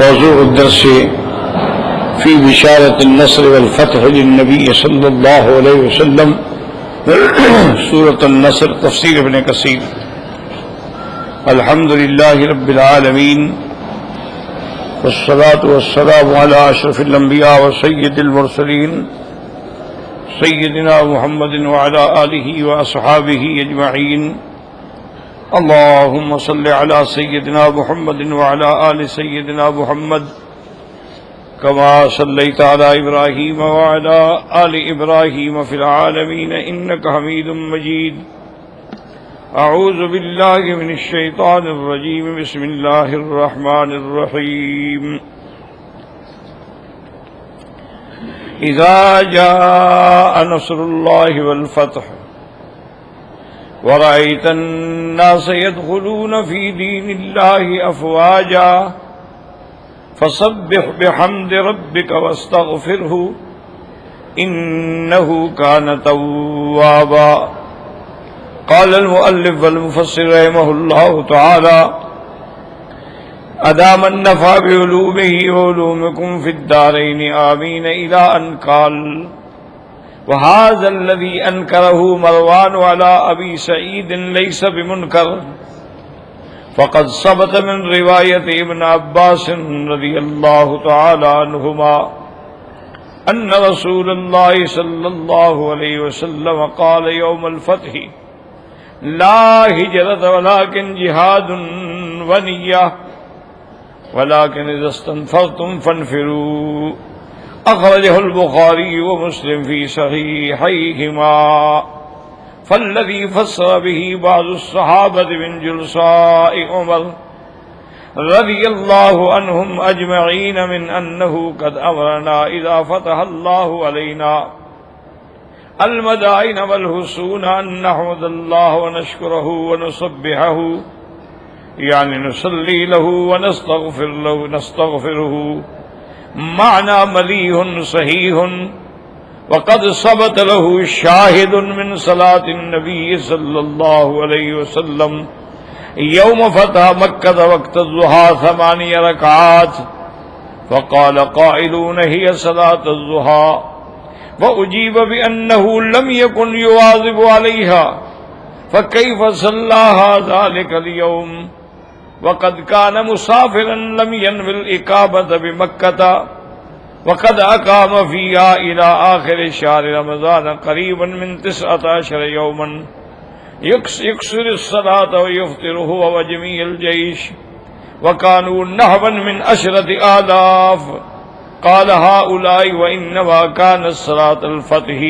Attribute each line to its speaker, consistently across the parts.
Speaker 1: موضوع الدرس في بشارة النصر والفتح للنبي صلى الله عليه وسلم سورة النصر تفسير ابن كثير. الحمد لله رب العالمين والصلاة والسلام على أشرف الأنبياء وسيد المرسلين سيدنا محمد وعلى آله وأصحابه أجمعين. اللهم صل على سيدنا محمد وعلى آل سيدنا محمد كما صليت على إبراهيم وعلى آل إبراهيم في العالمين إنك حميد مجيد. أعوذ بالله من الشيطان الرجيم. بسم الله الرحمن الرحيم. إذا جاء نصر الله والفتح ورأيت الناس يدخلون في دين الله أفواجا فسبح بحمد ربك واستغفره إنه كان توابا. قال المؤلف والمفسر رحمه الله تعالى: أدام النفع بعلومه وعلومكم في الدارين آمين، إلى أن قال: وهذا الذي أنكره مروان على أبي سعيد ليس بمنكر، فقد ثبت من رواية ابن عباس رضي الله تعالى عنهما أن رسول الله صلى الله عليه وسلم قال يوم الفتح: لا هجرة ولكن جهاد ونية، ولكن إذا استنفرتم فانفروا. أخرجه البخاري ومسلم في صحيحيهما. فالذي فسر به بعض الصحابة من جلساء عمر رضي الله عنهم أجمعين من أنه قد أمرنا إذا فتح الله علينا المدائن والحصون أن نحمد الله ونشكره ونسبحه، يعني نصلي له ونستغفره. معنى مليح صحيح، وقد ثبت له شاهد من صلاة النبي صلى الله عليه وسلم يوم فتح مكة وقت الضحى 8 ركعات، فقال قائلون هي صلاة الضحى، وأجيب بأنه لم يكن يواظب عليها، فكيف صلاها ذلك اليوم وقد كان مسافرا لم ينوي الإقامة بمكة، وقد أقام فيها إلى آخر شهر رمضان قريبا من 19 يوما، يكسر الصلاة ويفطر هو وجميع الجيش، وكانوا نحوا من 10,000. قال هؤلاء وإنما كانت صلاة الفتح.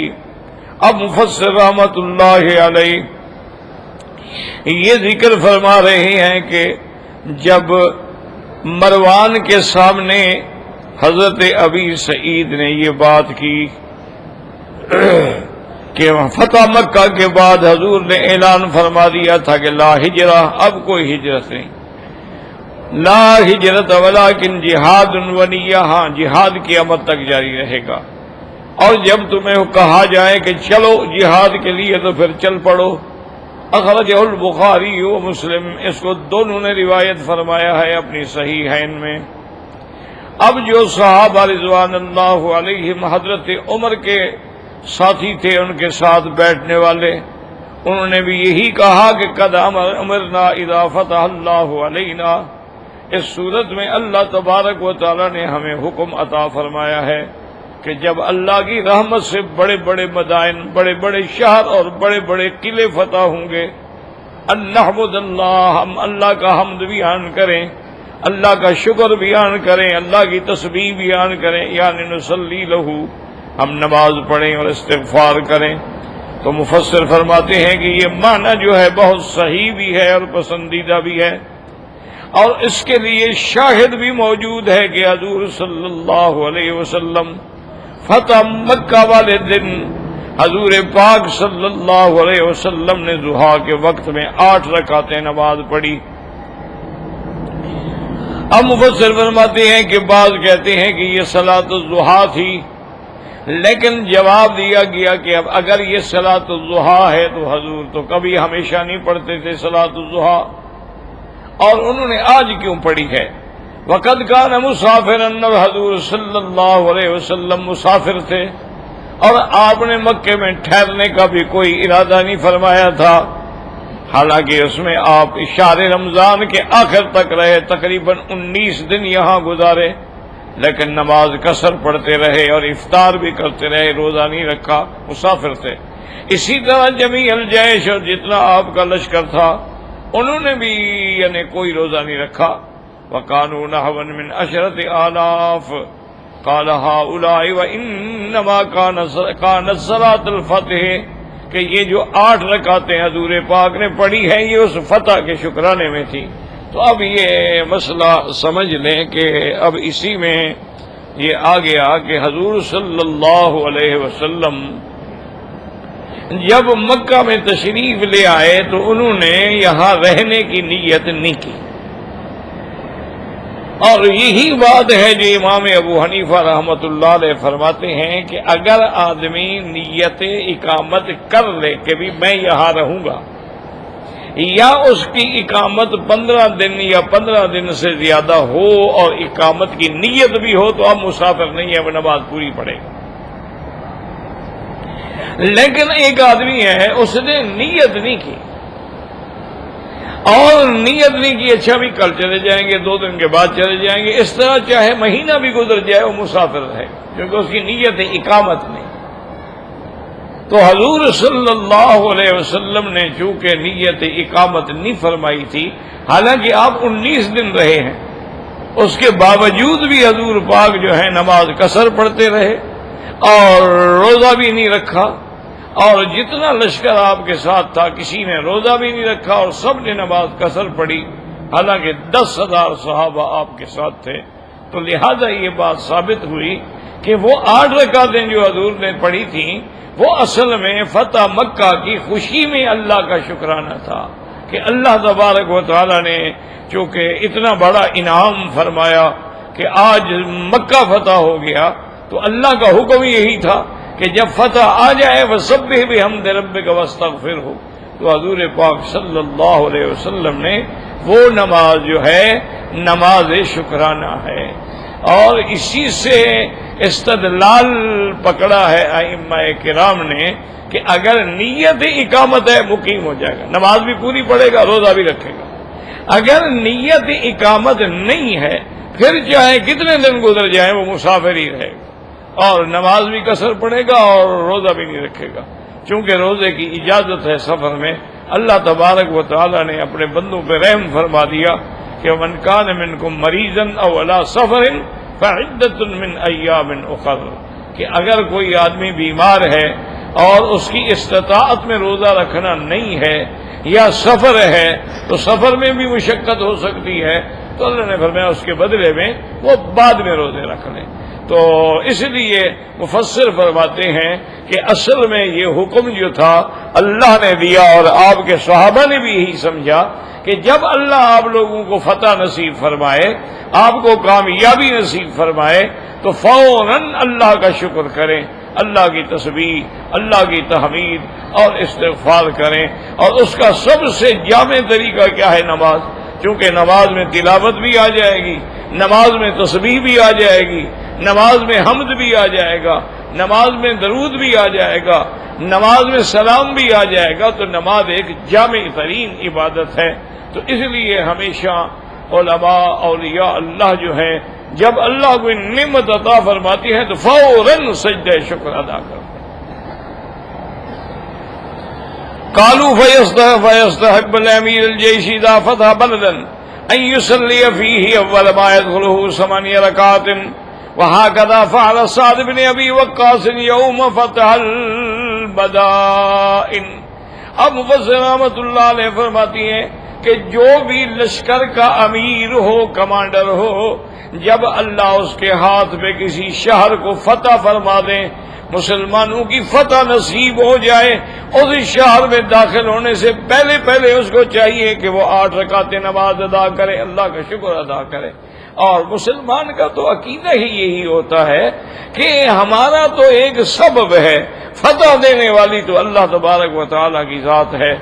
Speaker 1: اب مفسر رحمۃ اللہ علیہ یہ ذکر فرما رہے ہیں کہ جب مروان کے سامنے حضرت ابی سعید نے یہ بات کی کہ فتح مکہ کے بعد حضور نے اعلان فرما دیا تھا کہ لا ہجرہ، اب کوئی ہجرت نہیں، لا ہجرت ولکن جہاد ونیہ، ہاں جہاد کی قیامت تک جاری رہے گا، اور جب تمہیں کہا جائے کہ چلو جہاد کے لیے تو پھر چل پڑو۔ اخرجہ البخاری و مسلم، اس کو دونوں نے روایت فرمایا ہے اپنی صحیحین میں۔ اب جو صحابہ رضوان اللہ علیہم حضرت عمر کے ساتھی تھے، ان کے ساتھ بیٹھنے والے، انہوں نے بھی یہی کہا کہ قد امرنا اذا فتح اللہ علینا، اس صورت میں اللہ تبارک و تعالی نے ہمیں حکم عطا فرمایا ہے کہ جب اللہ کی رحمت سے بڑے بڑے مدائن، بڑے بڑے شہر اور بڑے بڑے قلعے فتح ہوں گے، ان نحمد اللہ، ہم اللہ کا حمد بیان کریں، اللہ کا شکر بیان کریں، اللہ کی تسبیح بیان کریں، یعنی نصلی لہو، ہم نماز پڑھیں اور استغفار کریں۔ تو مفسر فرماتے ہیں کہ یہ معنی جو ہے بہت صحیح بھی ہے اور پسندیدہ بھی ہے، اور اس کے لیے شاہد بھی موجود ہے کہ حضور صلی اللہ علیہ وسلم فتح مکہ والے دن حضور پاک صلی اللہ علیہ وسلم نے ضحیٰ کے وقت میں 8 رکعتیں نماز پڑھی۔ اب مفسر فرماتے ہیں کہ بعض کہتے ہیں کہ یہ صلاۃ الضحیٰ تھی، لیکن جواب دیا گیا کہ اب اگر یہ صلاۃ الضحیٰ ہے تو حضور تو کبھی ہمیشہ نہیں پڑھتے تھے صلاۃ الضحیٰ، اور انہوں نے آج کیوں پڑھی ہے؟ وقد کان مسافرا، حضور صلی اللہ علیہ وسلم مسافر تھے اور آپ نے مکے میں ٹھہرنے کا بھی کوئی ارادہ نہیں فرمایا تھا، حالانکہ اس میں آپ شہر رمضان کے آخر تک رہے، تقریباً 19 دن یہاں گزارے، لیکن نماز قصر پڑھتے رہے اور افطار بھی کرتے رہے، روزہ نہیں رکھا، مسافر تھے۔ اسی طرح جمیع الجیش، اور جتنا آپ کا لشکر تھا انہوں نے بھی یعنی کوئی روزہ نہیں رکھا۔ وَكَانُوا نَحْوًا مِنْ 10,000 قَالَ هَؤُلَاءِ وَإِنَّمَا كَانَتْ صَلَاةُ الْفَتْحِ، کہ یہ جو 8 رکعتیں حضور پاک نے پڑھی ہیں یہ اس فتح کے شکرانے میں تھی۔ تو اب یہ مسئلہ سمجھ لیں کہ اب اسی میں یہ آ گیا کہ حضور صلی اللہ علیہ وسلم جب مکہ میں تشریف لے آئے تو انہوں نے یہاں رہنے کی نیت نہیں کی، اور یہی بات ہے جو امام ابو حنیفہ رحمۃ اللہ علیہ فرماتے ہیں کہ اگر آدمی نیت اقامت کر لے کہ بھی میں یہاں رہوں گا، یا اس کی اقامت 15 دن یا 15 دن سے زیادہ ہو اور اقامت کی نیت بھی ہو، تو اب مسافر نہیں ہے، وہ نماز پوری پڑھے گا۔ لیکن ایک آدمی ہے اس نے نیت نہیں کی، اور نیت نہیں کی اچھا بھی کل چلے جائیں گے، 2 دن کے بعد چلے جائیں گے، اس طرح چاہے مہینہ بھی گزر جائے وہ مسافر رہے گا، کیونکہ اس کی نیت ہے اقامت نہیں۔ تو حضور صلی اللہ علیہ وسلم نے چونکہ نیت اقامت نہیں فرمائی تھی، حالانکہ آپ 19 دن رہے ہیں، اس کے باوجود بھی حضور پاک جو ہے نماز قصر پڑھتے رہے اور روزہ بھی نہیں رکھا، اور جتنا لشکر آپ کے ساتھ تھا کسی نے روزہ بھی نہیں رکھا اور سب نے نماز قصر پڑھی، حالانکہ 10,000 صحابہ آپ کے ساتھ تھے۔ تو لہذا یہ بات ثابت ہوئی کہ وہ 8 رکعتیں جو حضور نے پڑھی تھیں وہ اصل میں فتح مکہ کی خوشی میں اللہ کا شکرانہ تھا کہ اللہ تبارک و تعالی نے چونکہ اتنا بڑا انعام فرمایا کہ آج مکہ فتح ہو گیا، تو اللہ کا حکم یہی تھا کہ جب فتح آ جائے وَسَبِّحْ بِحَمْدِ رَبِّكَ وَاسْتَغْفِرْهُ، تو حضور پاک صلی اللہ علیہ وسلم نے وہ نماز جو ہے نماز شکرانہ ہے، اور اسی سے استدلال پکڑا ہے ائمہ کرام نے کہ اگر نیت اقامت ہے مقیم ہو جائے گا، نماز بھی پوری پڑھے گا، روزہ بھی رکھے گا۔ اگر نیت اقامت نہیں ہے پھر چاہے کتنے دن گزر جائیں وہ مسافر ہی رہے گا، اور نماز بھی قصر پڑے گا اور روزہ بھی نہیں رکھے گا، چونکہ روزے کی اجازت ہے سفر میں۔ اللہ تبارک و تعالی نے اپنے بندوں پہ رحم فرما دیا کہ من کان منکم مریضا او علی سفر فعدۃ من ایام اخر، کہ اگر کوئی آدمی بیمار ہے اور اس کی استطاعت میں روزہ رکھنا نہیں ہے یا سفر ہے، تو سفر میں بھی مشقت ہو سکتی ہے، تو اللہ نے فرمایا اس کے بدلے میں وہ بعد میں روزے رکھ لیں۔ تو اس لیے مفسر فرماتے ہیں کہ اصل میں یہ حکم جو تھا اللہ نے دیا اور آپ کے صحابہ نے بھی یہی سمجھا کہ جب اللہ آپ لوگوں کو فتح نصیب فرمائے، آپ کو کامیابی نصیب فرمائے، تو فوراً اللہ کا شکر کریں، اللہ کی تسبیح، اللہ کی تحمید اور استغفار کریں۔ اور اس کا سب سے جامع طریقہ کیا ہے؟ نماز، چونکہ نماز میں تلاوت بھی آ جائے گی، نماز میں تسبیح بھی آ جائے گی، نماز میں حمد بھی آ جائے گا، نماز میں درود بھی آ جائے گا، نماز میں سلام بھی آ جائے گا، تو نماز ایک جامع ترین عبادت ہے۔ تو اس لیے ہمیشہ علماء اولیاء اللہ جو ہیں جب اللہ کو نعمت عطا فرماتی ہے تو فوراً سجدہ شکر ادا کرتے ہیں۔ قالوا فيستحب الامير الجيش اذا فتح بلدا ان يصلي فيه اول ما يدخله 8 ركعات، وهكذا فعل سعد بن ابي وقاص يوم فتح المدائن۔ اب مفسر رحمۃ اللہ علیہ فرماتی ہیں کہ جو بھی لشکر کا امیر ہو، کمانڈر ہو، جب اللہ اس کے ہاتھ میں کسی شہر کو فتح فرما دیں، مسلمانوں کی فتح نصیب ہو جائے، اس شہر میں داخل ہونے سے پہلے اس کو چاہیے کہ وہ 8 رکعتیں نماز ادا کرے، اللہ کا شکر ادا کرے۔ اور مسلمان کا تو عقیدہ ہی یہی ہوتا ہے کہ ہمارا تو ایک سبب ہے، فتح دینے والی تو اللہ تبارک و تعالیٰ کی ذات ہے۔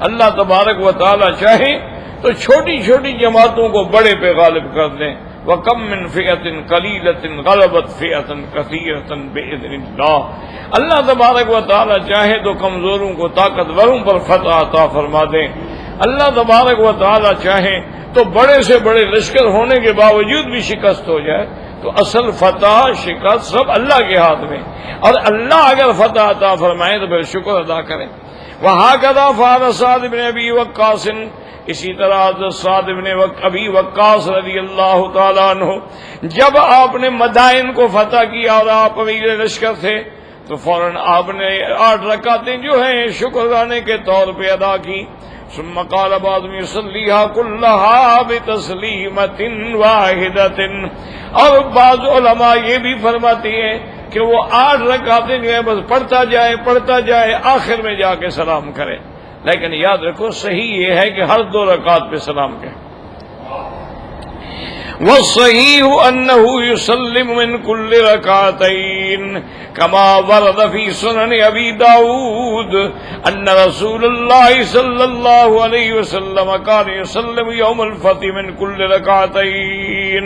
Speaker 1: اللہ تبارک و تعالیٰ چاہے تو چھوٹی چھوٹی جماعتوں کو بڑے پہ غالب کر دیں، وَكَمْ مِنْ فِئَةٍ قَلِيلَةٍ غَلَبَتْ فِئَةً كَثِيرَةً بِإِذْنِ اللَّهِ۔ اللہ تبارک و تعالی چاہے تو کمزوروں کو طاقتوروں پر فتح عطا فرما دے، اللہ تبارک و تعالی چاہے تو بڑے سے بڑے لشکر ہونے کے باوجود بھی شکست ہو جائے، تو اصل فتح شکست سب اللہ کے ہاتھ میں، اور اللہ اگر فتح عطا فرمائے تو پھر شکر ادا کریں۔ وَهَكَذَا فَعَلَ سَعْدُ بْنُ أَبِي وَقَّاصٍ، اسی طرح حضرت سعد بن ابی وقاص رضی اللہ تعالیٰ عنہ جب آپ نے مدائن کو فتح کیا اور آپ امیر لشکر تھے تو فوراً آپ نے 8 رکعتیں جو ہیں شکرانے کے طور پہ ادا کی۔ ثم قال بعض يصليها كلها بتسلیمۃ واحدۃ، اور بعض علماء یہ بھی فرماتی ہیں کہ وہ 8 رکعتیں جو ہے بس پڑھتا جائے آخر میں جا کے سلام کرے، لیکن یاد رکھو صحیح یہ ہے کہ ہر 2 رکعت پہ سلام کہے۔ والصحیح انه يسلم من كل ركعتين كما ورد في سنن ابي داود ان رسول الله صلى الله عليه وسلم كان يسلم يوم الفتح من كل ركعتين۔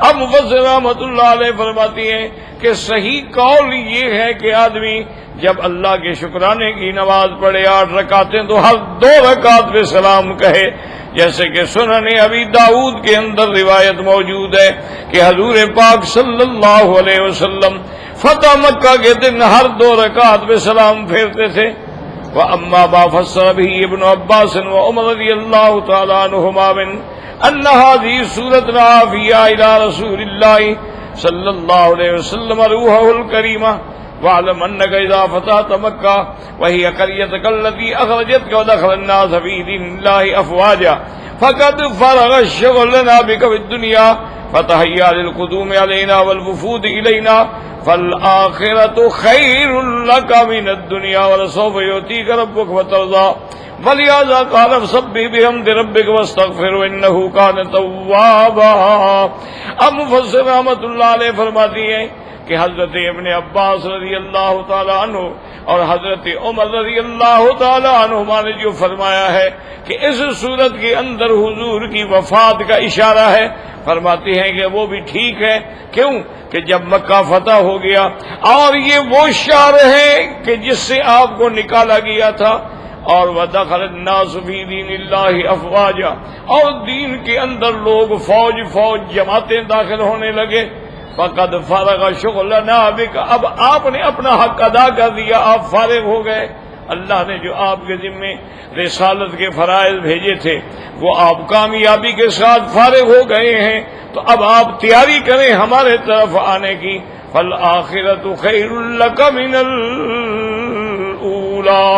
Speaker 1: اب مفسر رحمۃ اللہ علیہ فرماتی ہیں کہ صحیح قول یہ ہے کہ آدمی جب اللہ کے شکرانے کی نماز پڑھے 8 رکعتیں تو ہر 2 رکعت پہ سلام کہے، جیسے کہ سنن ابی داؤد کے اندر روایت موجود ہے کہ حضور پاک صلی اللہ علیہ وسلم فتح مکہ کے دن ہر 2 رکعت پہ سلام پھیرتے تھے۔ وَأَمَّا مَا فَسَّرَ بِهِ ابْنُ عَبَّاسٍ وَعُمَرَ رَضِيَ اللَّهُ تَعَالَى عَنْهُمَا مِنْ أَنَّ هَذِهِ سُورَةٌ عَافِيَةٌ إِلَى رَسُولِ اللَّهِ صَلَّى اللَّهُ عَلَيْهِ وَسَلَّمَ رُوحَهُ الْكَرِيمَةَ وَاعْلَمْ أَنَّكَ إِذَا فَتَحْتَ مَكَّةَ وَهِيَ قَرْيَتُكَ الَّتِي أَخْرَجَتْكَ وَدَخَلَ النَّاسَ فِي دِينِ اللَّهِ أَفْوَاجًا فَقَدْ فَرَغَ شُغْلُنَا بِكَ فِي الدُّنْيَا فَتَهَيَّأْ لِلْقُدُومِ عَلَيْنَا وَالْوُفُودِ إِلَيْنَا فَالْآخِرَةُ خَيْرٌ لَكَ مِنَ الدُّنْيَا وَلَسَوْفَ يُؤْتِيكَ رَبُّكَ فَتَرْضَىٰ وَلِهَٰذَا قَالَ فَسَبِّحْ بِحَمْدِ رَبِّكَ وَاسْتَغْفِرْهُ إِنَّهُ كَانَ تَوَّابًا۔ اب مفسر رحمۃ اللہ علیہ فرماتی ہیں کہ حضرت ابن عباس رضی اللہ تعالی عنہ اور حضرت عمر رضی اللہ تعالی عنہما نے جو فرمایا ہے کہ اس صورت کے اندر حضور کی وفات کا اشارہ ہے، فرماتی ہیں کہ وہ بھی ٹھیک ہے۔ کیوں کہ جب مکہ فتح ہو گیا اور یہ وہ شہر ہے کہ جس سے آپ کو نکالا گیا تھا، اور وَدَخَلَ النَّاسُ فِي دِينِ اللَّهِ أَفْوَاجًا، اور دین کے اندر لوگ فوج جماعتیں داخل ہونے لگے۔ فَقَدْ فَرَغَ شُغْلَنَا بِكَ، اب آپ نے اپنا حق ادا کر دیا، آپ فارغ ہو گئے۔ اللہ نے جو آپ کے ذمے رسالت کے فرائض بھیجے تھے وہ آپ کامیابی کے ساتھ فارغ ہو گئے ہیں، تو اب آپ تیاری کریں ہمارے طرف آنے کی۔ فَالْآخِرَةُ خَيْرٌ لَكَ مِنَ الْأُولَىٰ،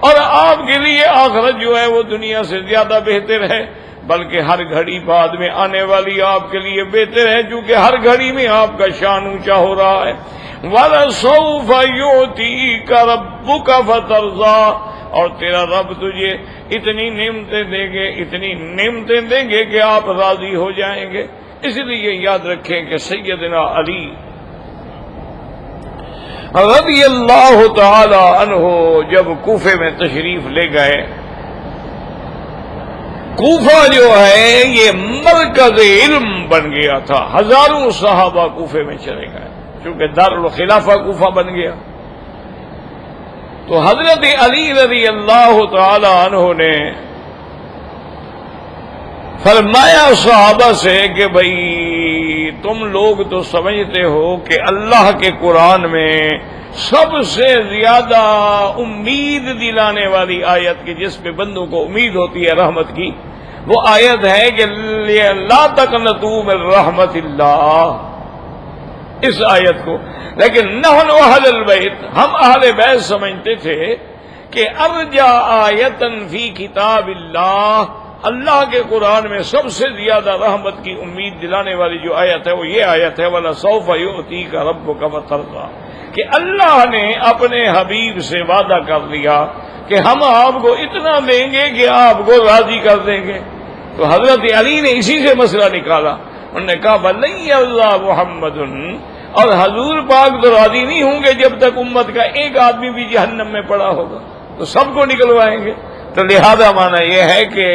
Speaker 1: اور آپ کے لیے آخرت جو ہے وہ دنیا سے زیادہ بہتر ہے، بلکہ ہر گھڑی بعد میں آنے والی آپ کے لیے بہتر ہے، کیونکہ ہر گھڑی میں آپ کا شان اونچا ہو رہا ہے۔ وَلَسَوْفَ يُؤْتِيكَ رَبُّكَ فَتَرْضَىٰ، اور تیرا رب تجھے اتنی نعمتیں دیں گے کہ آپ راضی ہو جائیں گے۔ اس لیے یاد رکھیں کہ سیدنا علی رضی اللہ تعالی عنہ جب کوفے میں تشریف لے گئے، کوفہ جو ہے یہ مرکز علم بن گیا تھا، ہزاروں صحابہ کوفے میں چلے گئے کیونکہ دارالخلافہ کوفہ بن گیا۔ تو حضرت علی رضی اللہ تعالی عنہ نے فرمایا صحابہ سے کہ بھئی تم لوگ تو سمجھتے ہو کہ اللہ کے قرآن میں سب سے زیادہ امید دلانے والی آیت کی جس پہ بندوں کو امید ہوتی ہے رحمت کی، وہ آیت ہے کہ لا تقنطوا من رحمت اللہ، اس آیت کو۔ لیکن نحن اہل البیت، ہم اہل بیت سمجھتے تھے کہ ارجا آیتن فی کتاب اللہ، اللہ کے قرآن میں سب سے زیادہ رحمت کی امید دلانے والی جو آیت ہے وہ یہ آیت ہے وَلَسَوْفَ يُؤْتِيكَ رَبُّكَ فَتَرْضَىٰ، کہ اللہ نے اپنے حبیب سے وعدہ کر لیا کہ ہم آپ کو اتنا دیں گے کہ آپ کو راضی کر دیں گے۔ تو حضرت علی نے اسی سے مسئلہ نکالا، انہوں نے کہا بَلَن يَرْضَىٰ مُحَمَّدٌ، اور حضور پاک تو راضی نہیں ہوں گے جب تک امت کا ایک آدمی بھی جہنم میں پڑا ہوگا، تو سب کو نکلوائیں گے۔ تو لہذا معنی یہ ہے کہ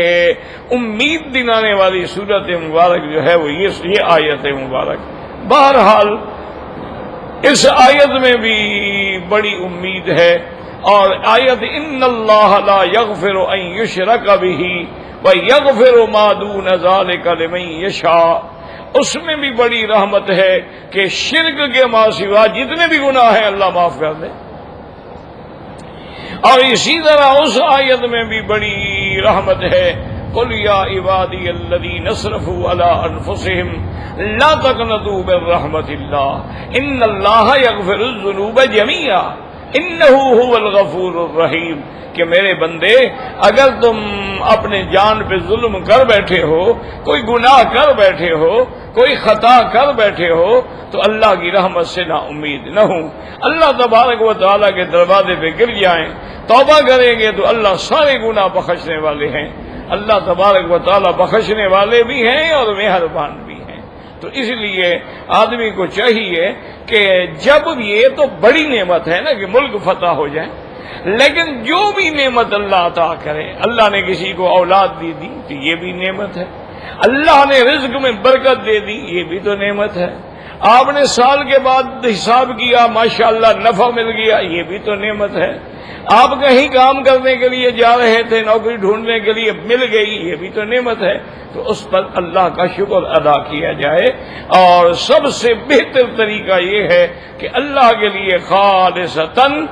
Speaker 1: امید دلانے والی صورت مبارک جو ہے وہ یہ آیت مبارک. بہرحال اس آیت میں بھی بڑی امید ہے. اور آیت ان اللہ لا یغفر ان یشرک بہ ویغفر ما دون ذلک لمن یشاء، اس میں بھی بڑی رحمت ہے کہ شرک کے ماں سوا جتنے بھی گناہ ہیں اللہ معاف کر دے. اور اسی طرح اس آیت میں بھی بڑی رحمت ہے قل یا عبادی الذین اسرفوا علی انفسہم لا تقنطوا من رحمت اللہ ان اللہ یغفر الذنوب جميعا انہ هو الغفور الرحیم، کہ میرے بندے اگر تم اپنے جان پہ ظلم کر بیٹھے ہو، کوئی گناہ کر بیٹھے ہو، کوئی خطا کر بیٹھے ہو، تو اللہ کی رحمت سے نا امید نہ ہوں. اللہ تبارک و تعالیٰ کے دروازے پہ گر جائیں، توبہ کریں گے تو اللہ سارے گناہ بخشنے والے ہیں. اللہ تبارک و تعالیٰ بخشنے والے بھی ہیں اور مہربان بھی ہیں. تو اس لیے آدمی کو چاہیے کہ جب یہ تو بڑی نعمت ہے نا کہ ملک فتح ہو جائے، لیکن جو بھی نعمت اللہ عطا کرے، اللہ نے کسی کو اولاد دی تو یہ بھی نعمت ہے، اللہ نے رزق میں برکت دے دی یہ بھی تو نعمت ہے، آپ نے سال کے بعد حساب کیا ماشاءاللہ نفع مل گیا یہ بھی تو نعمت ہے، آپ کہیں کام کرنے کے لیے جا رہے تھے نوکری ڈھونڈنے کے لیے مل گئی یہ بھی تو نعمت ہے. تو اس پر اللہ کا شکر ادا کیا جائے. اور سب سے بہتر طریقہ یہ ہے کہ اللہ کے لیے خالصتاً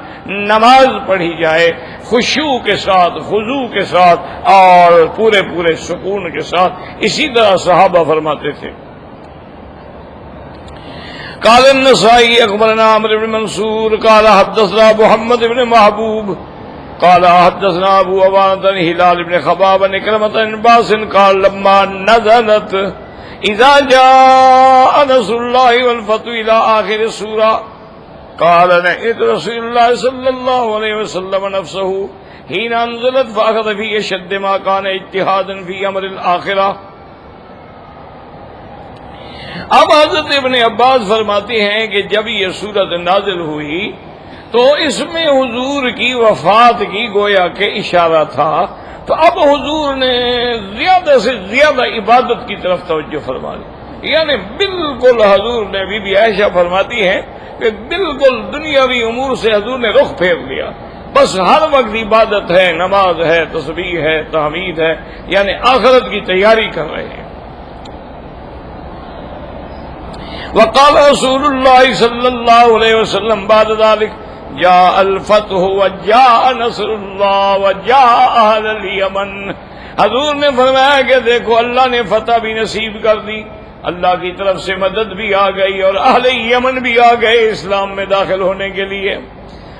Speaker 1: نماز پڑھی جائے، خشوع کے ساتھ، خضوع کے ساتھ اور پورے سکون کے ساتھ. اسی طرح صحابہ فرماتے تھے. قال النسائی اخبرنا عمرو بن منصور قال حدثنا محمد بن محبوب قال حدثنا ابو عوانة هلال بن خباب بن كرمة بن باس قال لما نزلت اذا جاء نصر الله والفتح الى اخر السورة قال نهيت رسول الله صلى الله عليه وسلم نفسه حين انزلت فاخذ في اشد ما كان اجتهادا في امر الاخرة. اب حضرت ابن عباس فرماتے ہیں کہ جب یہ صورت نازل ہوئی تو اس میں حضور کی وفات کی گویا کہ اشارہ تھا، تو اب حضور نے زیادہ سے زیادہ عبادت کی طرف توجہ فرما لی. یعنی بالکل حضور نے بی بی عائشہ فرماتی ہیں کہ بالکل دنیاوی امور سے حضور نے رخ پھیر لیا، بس ہر وقت عبادت ہے، نماز ہے، تسبیح ہے، تحمید ہے، یعنی آخرت کی تیاری کر رہے ہیں. وقال رسول اللہ صلی اللہ علیہ وسلم بعد ذلك جاء الفتح وجاء نصر اللہ وجاء اہل الیمن. حضور نے فرمایا کہ دیکھو اللہ نے فتح بھی نصیب کر دی، اللہ کی طرف سے مدد بھی آ گئی اور اہل یمن بھی آ گئے اسلام میں داخل ہونے کے لیے.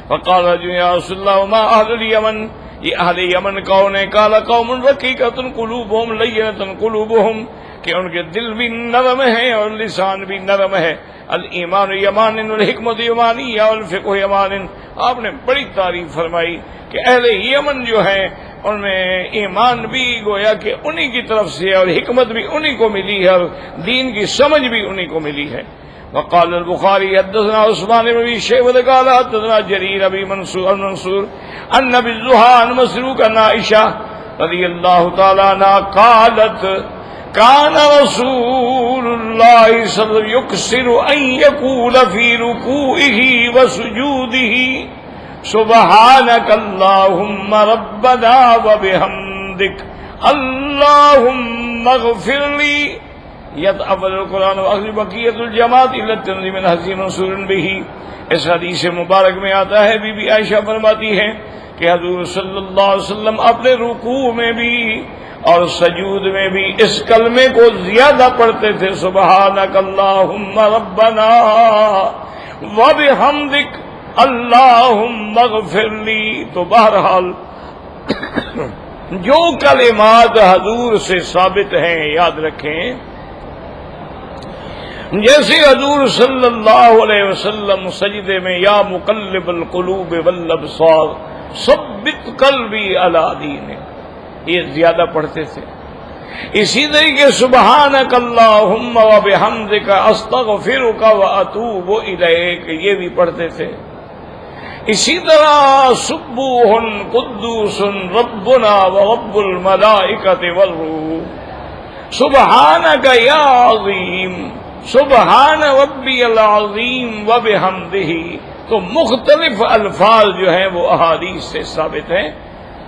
Speaker 1: وقال رجل یا رسول اللہ ما اہل الیمن، یہ اہل یمن کون ہے؟ قال قوم رقیقۃ قلوبہم لینۃ قلوبہم، کہ ان کے دل بھی نرم ہیں اور لسان بھی نرم ہے. الایمان یمان والحکمت یمانی والفقہ یمان. آپ نے بڑی تعریف فرمائی کہ اہل یمن جو ہیں ان میں ایمان بھی گویا کہ انہی کی طرف سے اور حکمت بھی انہی کو ملی ہے اور دین کی سمجھ بھی انہی کو ملی ہے. وقال البخاری حدثنا عثمان بن ابی شیبہ قال حدثنا جریر ابی منصور ان ابی الزہا عن مسروق عن عائشہ رضی اللہ تعالی عنہا قالت كان رسول الله صلى الله عليه وسلم يكثر أن يقول في ركوعه وسجوده سبحانك اللهم ربنا وبحمدك اللهم اغفر لي. يتأول القرآن وأخذ بقية الجماعت إلى التنظيم من حديث منصور به. اس حدیث مبارک میں آتا ہے بی بی عائشہ فرماتی ہے کہ حضور صلی اللہ علیہ وسلم اپنے رکوع میں بھی اور سجود میں بھی اس کلمے کو زیادہ پڑھتے تھے، سبحانک اللہم ربنا وبحمدک اللہم اغفر لی. تو بہرحال جو کلمات حضور سے ثابت ہیں یاد رکھیں، جیسے حضور صلی اللہ علیہ وسلم سجدے میں یا مقلب القلوب والابصار ثبت قلبی علی دینک یہ زیادہ پڑھتے تھے. اسی طریقے سبحانک اللہم وبحمدک استغفرک واتوب الیک یہ بھی پڑھتے تھے. اسی طرح سبوح قدوس ربنا ورب الملائکۃ والروح، سبحانک یا عظیم، سبحان ربی العظیم وبحمدہ۔ تو مختلف الفاظ جو ہیں وہ احادیث سے ثابت ہیں،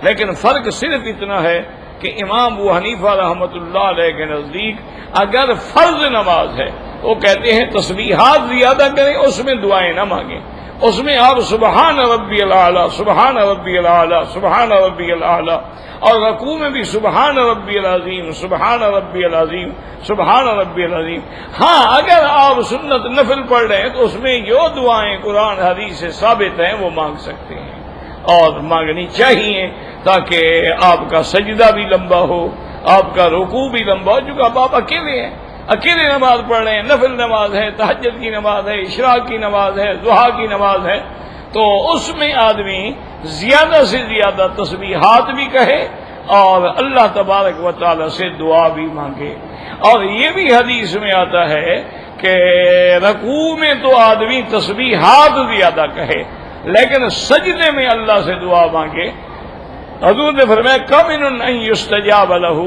Speaker 1: لیکن فرق صرف اتنا ہے کہ امام ابو حنیفہ رحمۃ اللہ علیہ کے نزدیک اگر فرض نماز ہے وہ کہتے ہیں تسبیحات زیادہ کریں، اس میں دعائیں نہ مانگیں، اس میں آپ سبحان ربی الاعلیٰ، سبحان ربی الاعلیٰ، سبحان ربی الاعلیٰ، اور رکوع میں بھی سبحان ربی العظیم، سبحان ربی العظیم، سبحان ربی العظیم۔ ہاں اگر آپ سنت نفل پڑھ رہے ہیں تو اس میں جو دعائیں قرآن حدیث سے ثابت ہیں وہ مانگ سکتے ہیں اور مانگنی چاہیے، تاکہ آپ کا سجدہ بھی لمبا ہو، آپ کا رکوع بھی لمبا ہو، چونکہ اب آپ اکیلے ہیں، اکیلے نماز پڑھ رہے ہیں، نفل نماز ہے، تہجد کی نماز ہے، اشراق کی نماز ہے، ضحیٰ کی نماز ہے، تو اس میں آدمی زیادہ سے زیادہ تسبیحات بھی کہے اور اللہ تبارک و تعالی سے دعا بھی مانگے۔ اور یہ بھی حدیث میں آتا ہے کہ رکوع میں تو آدمی تسبیحات زیادہ کہے، لیکن سجدے میں اللہ سے دعا مانگے۔ حضور نے فرمایا کمن ان یستجاب لہ،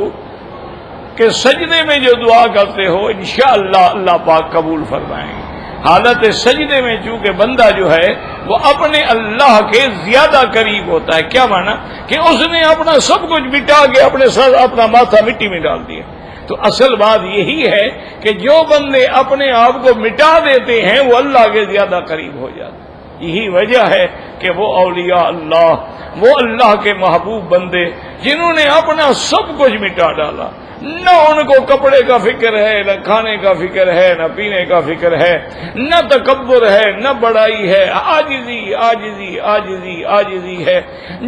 Speaker 1: کہ سجدے میں جو دعا کرتے ہو انشاءاللہ اللہ پاک قبول فرمائیں گے۔ حالت سجدے میں چونکہ بندہ جو ہے وہ اپنے اللہ کے زیادہ قریب ہوتا ہے۔ کیا مانا کہ اس نے اپنا سب کچھ مٹا کے اپنے سر اپنا ماتھا مٹی میں ڈال دیا۔ تو اصل بات یہی ہے کہ جو بندے اپنے آپ کو مٹا دیتے ہیں وہ اللہ کے زیادہ قریب ہو جاتے ہیں۔ یہی وجہ ہے کہ وہ اولیاء اللہ، وہ اللہ کے محبوب بندے جنہوں نے اپنا سب کچھ مٹا ڈالا، نہ ان کو کپڑے کا فکر ہے، نہ کھانے کا فکر ہے، نہ پینے کا فکر ہے، نہ تکبر ہے، نہ بڑائی ہے، عاجزی عاجزی عاجزی عاجزی ہے،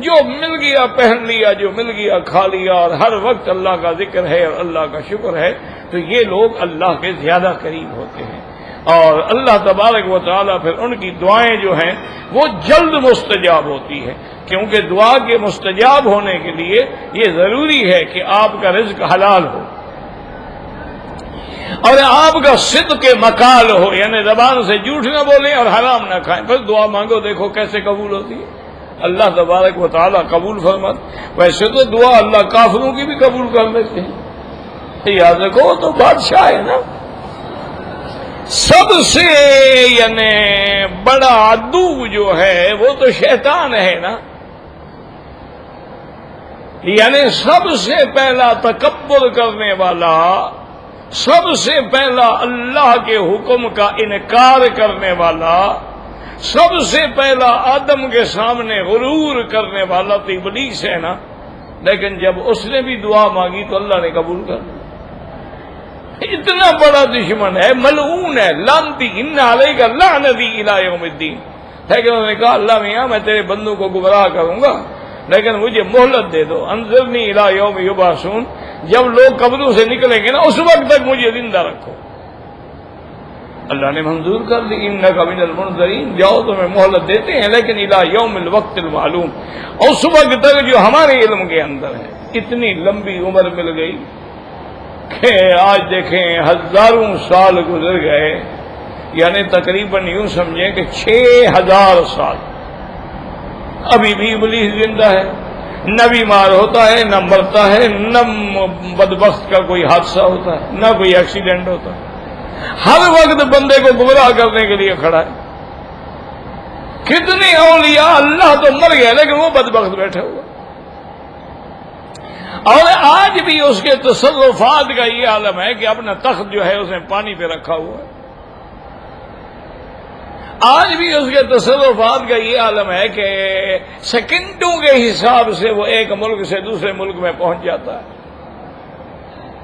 Speaker 1: جو مل گیا پہن لیا، جو مل گیا کھا لیا، اور ہر وقت اللہ کا ذکر ہے اور اللہ کا شکر ہے، تو یہ لوگ اللہ کے زیادہ قریب ہوتے ہیں، اور اللہ تبارک و تعالیٰ پھر ان کی دعائیں جو ہیں وہ جلد مستجاب ہوتی ہے، کیونکہ دعا کے مستجاب ہونے کے لیے یہ ضروری ہے کہ آپ کا رزق حلال ہو اور آپ کا صدق مقال ہو، یعنی زبان سے جھوٹ نہ بولیں اور حرام نہ کھائیں، پھر دعا مانگو، دیکھو کیسے قبول ہوتی ہے۔ اللہ تبارک و تعالیٰ قبول فرماتا۔ ویسے تو دعا اللہ کافروں کی بھی قبول کر لیتے ہیں، یاد رکھو وہ تو بادشاہ ہے نا، سب سے یعنی بڑا عدو جو ہے وہ تو شیطان ہے نا، یعنی سب سے پہلا تکبر کرنے والا، سب سے پہلا اللہ کے حکم کا انکار کرنے والا، سب سے پہلا آدم کے سامنے غرور کرنے والا تو ابلیس ہے نا، لیکن جب اس نے بھی دعا مانگی تو اللہ نے قبول کر لی۔ اتنا بڑا دشمن ہے، ملعون ہے، لعنتی، ان علیک لعنتی الی یوم الدین، لیکن انہوں نے کہا اللہ میاں میں تیرے بندوں کو گمراہ کروں گا لیکن مجھے مہلت دے دو، انظرنی الی یوم یبعثون، جب لوگ قبروں سے نکلیں گے نا اس وقت تک مجھے زندہ رکھو۔ اللہ نے منظور کر لی، انک من المنظرین، جاؤ تمہیں مہلت دیتے ہیں لیکن الی یوم الوقت المعلوم، اس وقت تک جو ہمارے علم کے اندر ہے۔ اتنی لمبی عمر مل گئی کہ آج دیکھیں ہزاروں سال گزر گئے، یعنی تقریباً یوں سمجھیں کہ 6000 سال، ابھی بھی ابلیس زندہ ہے، نہ بیمار ہوتا ہے، نہ مرتا ہے، نہ بدبخت کا کوئی حادثہ ہوتا ہے، نہ کوئی ایکسیڈنٹ ہوتا ہے، ہر وقت بندے کو گمراہ کرنے کے لیے کھڑا ہے۔ کتنے اولیاء اللہ تو مر گئے لیکن وہ بدبخت بیٹھے ہوئے، اور آج بھی اس کے تصرفات کا یہ عالم ہے کہ اپنا تخت جو ہے اس نے پانی پہ رکھا ہوا ہے، آج بھی اس کے تصرفات کا یہ عالم ہے کہ سیکنڈوں کے حساب سے وہ ایک ملک سے دوسرے ملک میں پہنچ جاتا ہے۔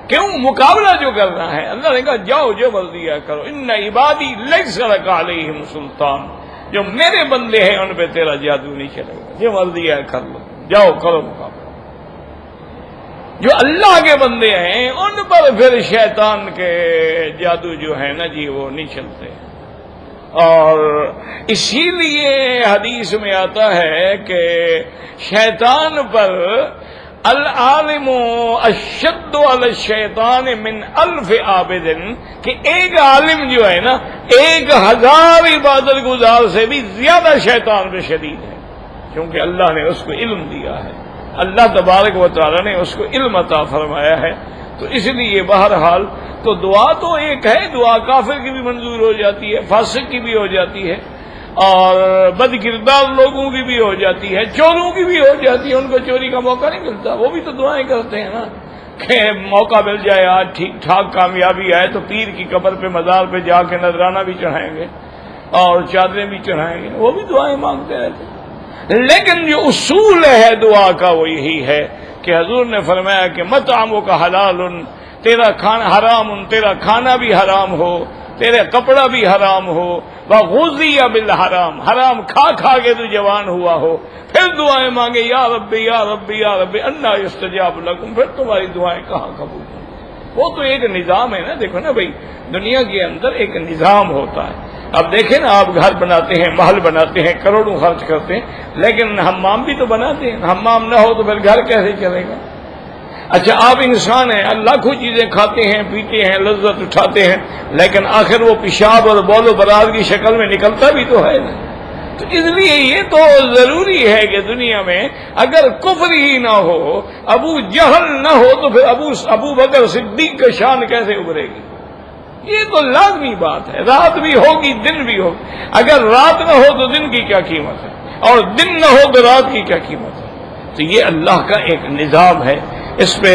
Speaker 1: کیوں؟ مقابلہ جو کرنا ہے، اللہ نے کہا جاؤ جو مرضی ہے کرو، ان عبادی لیس لک علیہم سلطان، جو میرے بندے ہیں ان پہ تیرا جادو نہیں چلے گا، جو مرضی ہے کر لو، جاؤ کرو مقابلہ۔ جو اللہ کے بندے ہیں ان پر پھر شیطان کے جادو جو ہے نا جی وہ نہیں چلتے، اور اسی لیے حدیث میں آتا ہے کہ شیطان پر العالم اشد علی الشیطان من 1000 عابد، کہ ایک عالم جو ہے نا 1000 عبادت گزار سے بھی زیادہ شیطان پہ شدید ہے، کیونکہ اللہ نے اس کو علم دیا ہے، اللہ تبارک و تعالی نے اس کو علم عطا فرمایا ہے۔ تو اس لیے بہرحال تو دعا تو ایک ہے، دعا کافر کی بھی منظور ہو جاتی ہے، فاسق کی بھی ہو جاتی ہے، اور بد کردار لوگوں کی بھی ہو جاتی ہے، چوروں کی بھی ہو جاتی ہے، ان کو چوری کا موقع نہیں ملتا، وہ بھی تو دعائیں کرتے ہیں نا کہ موقع مل جائے، آج ٹھیک ٹھاک کامیابی آئے تو پیر کی قبر پہ مزار پہ جا کے نذرانہ بھی چڑھائیں گے اور چادریں بھی چڑھائیں گے، وہ بھی دعائیں مانگتے رہتے ہیں۔ لیکن جو اصول ہے دعا کا وہ یہی ہے کہ حضور نے فرمایا کہ مطعمک حلال، تیرا کھانا حرام، تیرا کھانا بھی حرام ہو، تیرا کپڑا بھی حرام ہو، وغذی بالحرام، حرام کھا کھا کے تو جوان ہوا ہو، پھر دعائیں مانگے یا ربی یا ربی یا ربی انا یستجاب لکم، پھر تمہاری دعائیں کہاں قبول ہوں؟ وہ تو ایک نظام ہے نا، دیکھو نا بھائی، دنیا کے اندر ایک نظام ہوتا ہے۔ اب دیکھیں نا، آپ گھر بناتے ہیں، محل بناتے ہیں، کروڑوں خرچ کرتے ہیں، لیکن حمام بھی تو بناتے ہیں، حمام نہ ہو تو پھر گھر کیسے چلے گا؟ اچھا آپ انسان ہیں، لاکھوں چیزیں کھاتے ہیں، پیتے ہیں، لذت اٹھاتے ہیں، لیکن آخر وہ پیشاب اور بول و براز کی شکل میں نکلتا بھی تو ہے نا۔ تو اس لیے یہ تو ضروری ہے کہ دنیا میں اگر کفر ہی نہ ہو، ابو جہل نہ ہو، تو پھر ابو بکر صدیق کا شان کیسے ابھرے گی؟ یہ تو لازمی بات ہے، رات بھی ہوگی دن بھی ہوگی، اگر رات نہ ہو تو دن کی کیا قیمت ہے، اور دن نہ ہو تو رات کی کیا قیمت ہے؟ تو یہ اللہ کا ایک نظام ہے، اس پہ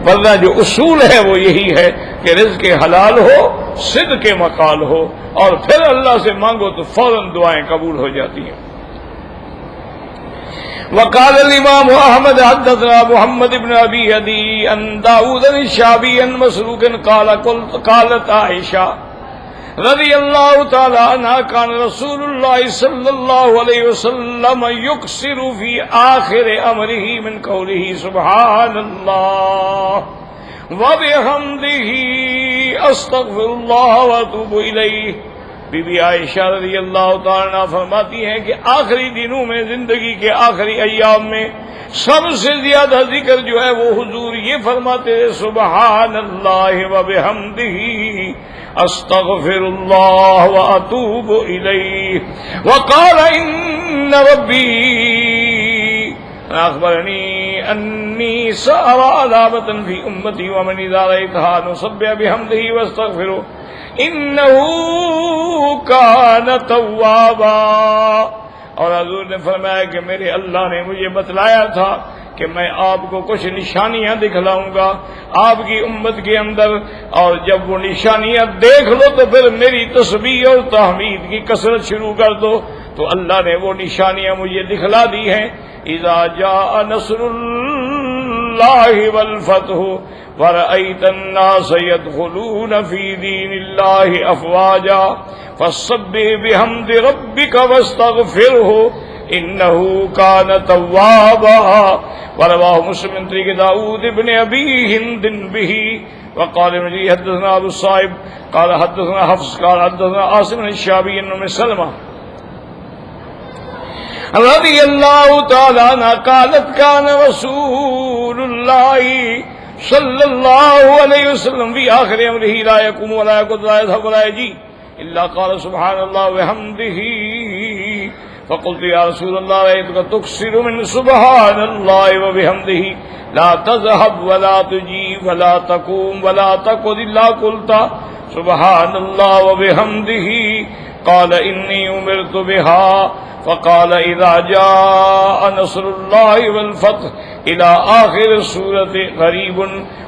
Speaker 1: ورنہ جو اصول ہے وہ یہی ہے کہ رزق حلال ہو، صدق مقال ہو، اور پھر اللہ سے مانگو تو فوراً دعائیں قبول ہو جاتی ہیں۔ وقال الامام احمد حدثنا محمد بن ابی عدی ان داؤد الشعبی ان مسروق قالت عائشہ رضی اللہ تعالی عنہ کان رسول اللہ صلی اللہ علیہ وسلم یکثر فی آخر امرہ من قولہ سبحان اللہ وبحمدہ استغفر اللہ واتوب الیہ۔ بی بی عائشہ رضی اللہ تعالی عنہ فرماتی ہیں کہ آخری دنوں میں، زندگی کے آخری ایام میں سب سے زیادہ ذکر جو ہے وہ حضور یہ فرماتے ہیں سبحان اللہ وبحمدہ استغفر اللہ واتوب الیہ۔ وقال ان ربی اخبرنی انی سأرى علامة فی امتی ومن اذا رأیتها نسبح بحمدہ واستغفرہ انہو کان توابا۔ اور حضور نے فرمایا کہ میرے اللہ نے مجھے بتلایا تھا کہ میں آپ کو کچھ نشانیاں دکھلاؤں گا آپ کی امت کے اندر، اور جب وہ نشانیاں دیکھ لو تو پھر میری تسبیح اور تحمید کی کثرت شروع کر دو۔ تو اللہ نے وہ نشانیاں مجھے دکھلا دی ہیں۔ اذا جاء نصر اللہ والفتح ورأيت الناس يدخلون في دين الله أفواجا فسبح بحمد ربك واستغفره إنه كان توابا۔ ورواه مسلم من طريق داود بن أبي هند به وقال مجري حدثنا أبو الصائب قال حدثنا حفص قال حدثنا عاصم الشعبي عن أم سلمة رضي الله تعالى عنها قالت كان رسول الله صلی اللہ علیہ وسلم فی آخر امرہ لا یقوم ولا یقعد ولا یضحک ولا یجی الا قال سبحان اللہ وبحمدہ فقلت یا رسول اللہ رأیتک تکثر من سبحان اللہ وبحمدہ لا تذهب ولا تجی ولا تقوم ولا تقعد الا قلت سبحان اللہ وبحمدہ قال انی امرت بها فقال اذا جاء نصر الله والفتح الى آخر سورة غریب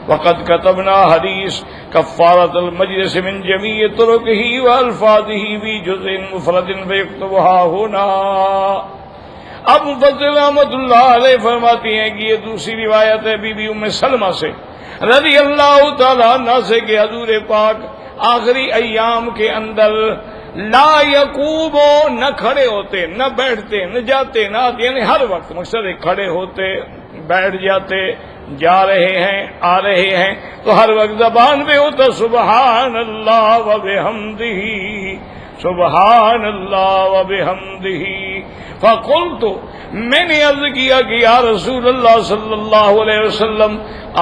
Speaker 1: وقد كتبنا حدیث کفارة المجلس من جميع طرقه والفاظه في جزء مفرد فيكتبها هنا۔ اب مفسر رحمۃ اللہ علیہ فرماتی ہیں کہ یہ دوسری روایت ہے بی بی ام سلمہ سے رضی اللہ تعالیٰ عنہ سے کہ حضور پاک آخری ایام کے اندر لا یقومو نہ کھڑے ہوتے، نہ بیٹھتے، نہ جاتے، نہ آتے، یعنی ہر وقت مقصد ہے کھڑے ہوتے، بیٹھ جاتے، جا رہے ہیں، آ رہے ہیں، تو ہر وقت زبان پہ ہوتا سبحان اللہ وبحمدہ سبحان اللہ وبحمدہ فقلت، میں نے عرض کیا کہ یا رسول اللہ صلی اللہ علیہ وسلم،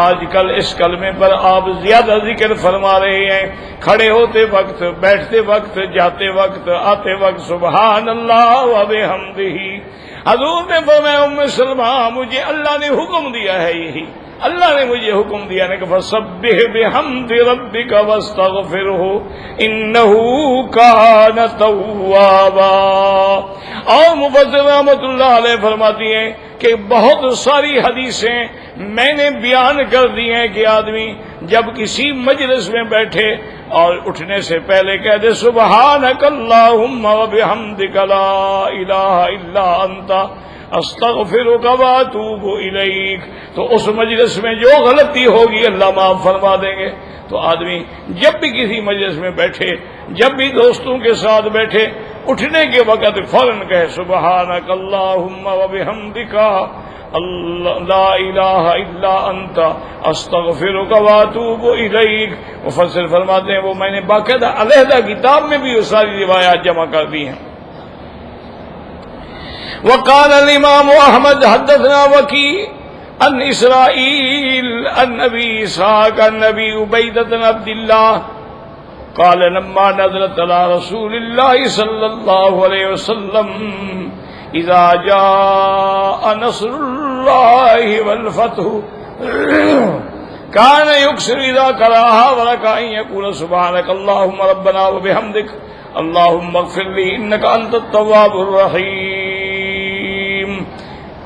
Speaker 1: آج کل اس کلمے پر آپ زیادہ ذکر فرما رہے ہیں، کھڑے ہوتے وقت، بیٹھتے وقت، جاتے وقت، آتے وقت، سبحان اللہ و بحمدہ۔ حضور نے فرمایا ام سلمہ، مجھے اللہ نے حکم دیا ہے، یہی اللہ نے مجھے حکم دیا ہے کہ فسبح بحمد ربک واستغفرہ انہ کان توابا۔ اور مفسر رحمۃ اللہ علیہ فرماتی ہیں کہ بہت ساری حدیثیں میں نے بیان کر دی ہیں کہ آدمی جب کسی مجلس میں بیٹھے اور اٹھنے سے پہلے کہہ دے سبحانک اللہم وبحمدک لا الہ الا انت استغفرک واتوب الیک، تو اس مجلس میں جو غلطی ہوگی اللہ معاف فرما دیں گے۔ تو آدمی جب بھی کسی مجلس میں بیٹھے، جب بھی دوستوں کے ساتھ بیٹھے، اٹھنے کے وقت فوراً کہے سبحانک اللہم وبحمدک لا الہ الا انت استغفرک واتوب الیک۔ مفسر فرماتے ہیں وہ میں نے باقاعدہ علیحدہ کتاب میں بھی وہ ساری روایات جمع کر دی ہیں۔ وقال الامام احمد حدثنا وكيع عن اسرائيل عن ابي اسحاق عن ابي عبيدة بن عبد الله قال لما نزلت على رسول الله صلى الله عليه وسلم اذا جاء نصر الله والفتح كان يكثر اذا قراها وركع ان يقول سبحانك اللهم ربنا وبحمدك اللهم اغفر لي انك انت التواب الرحيم۔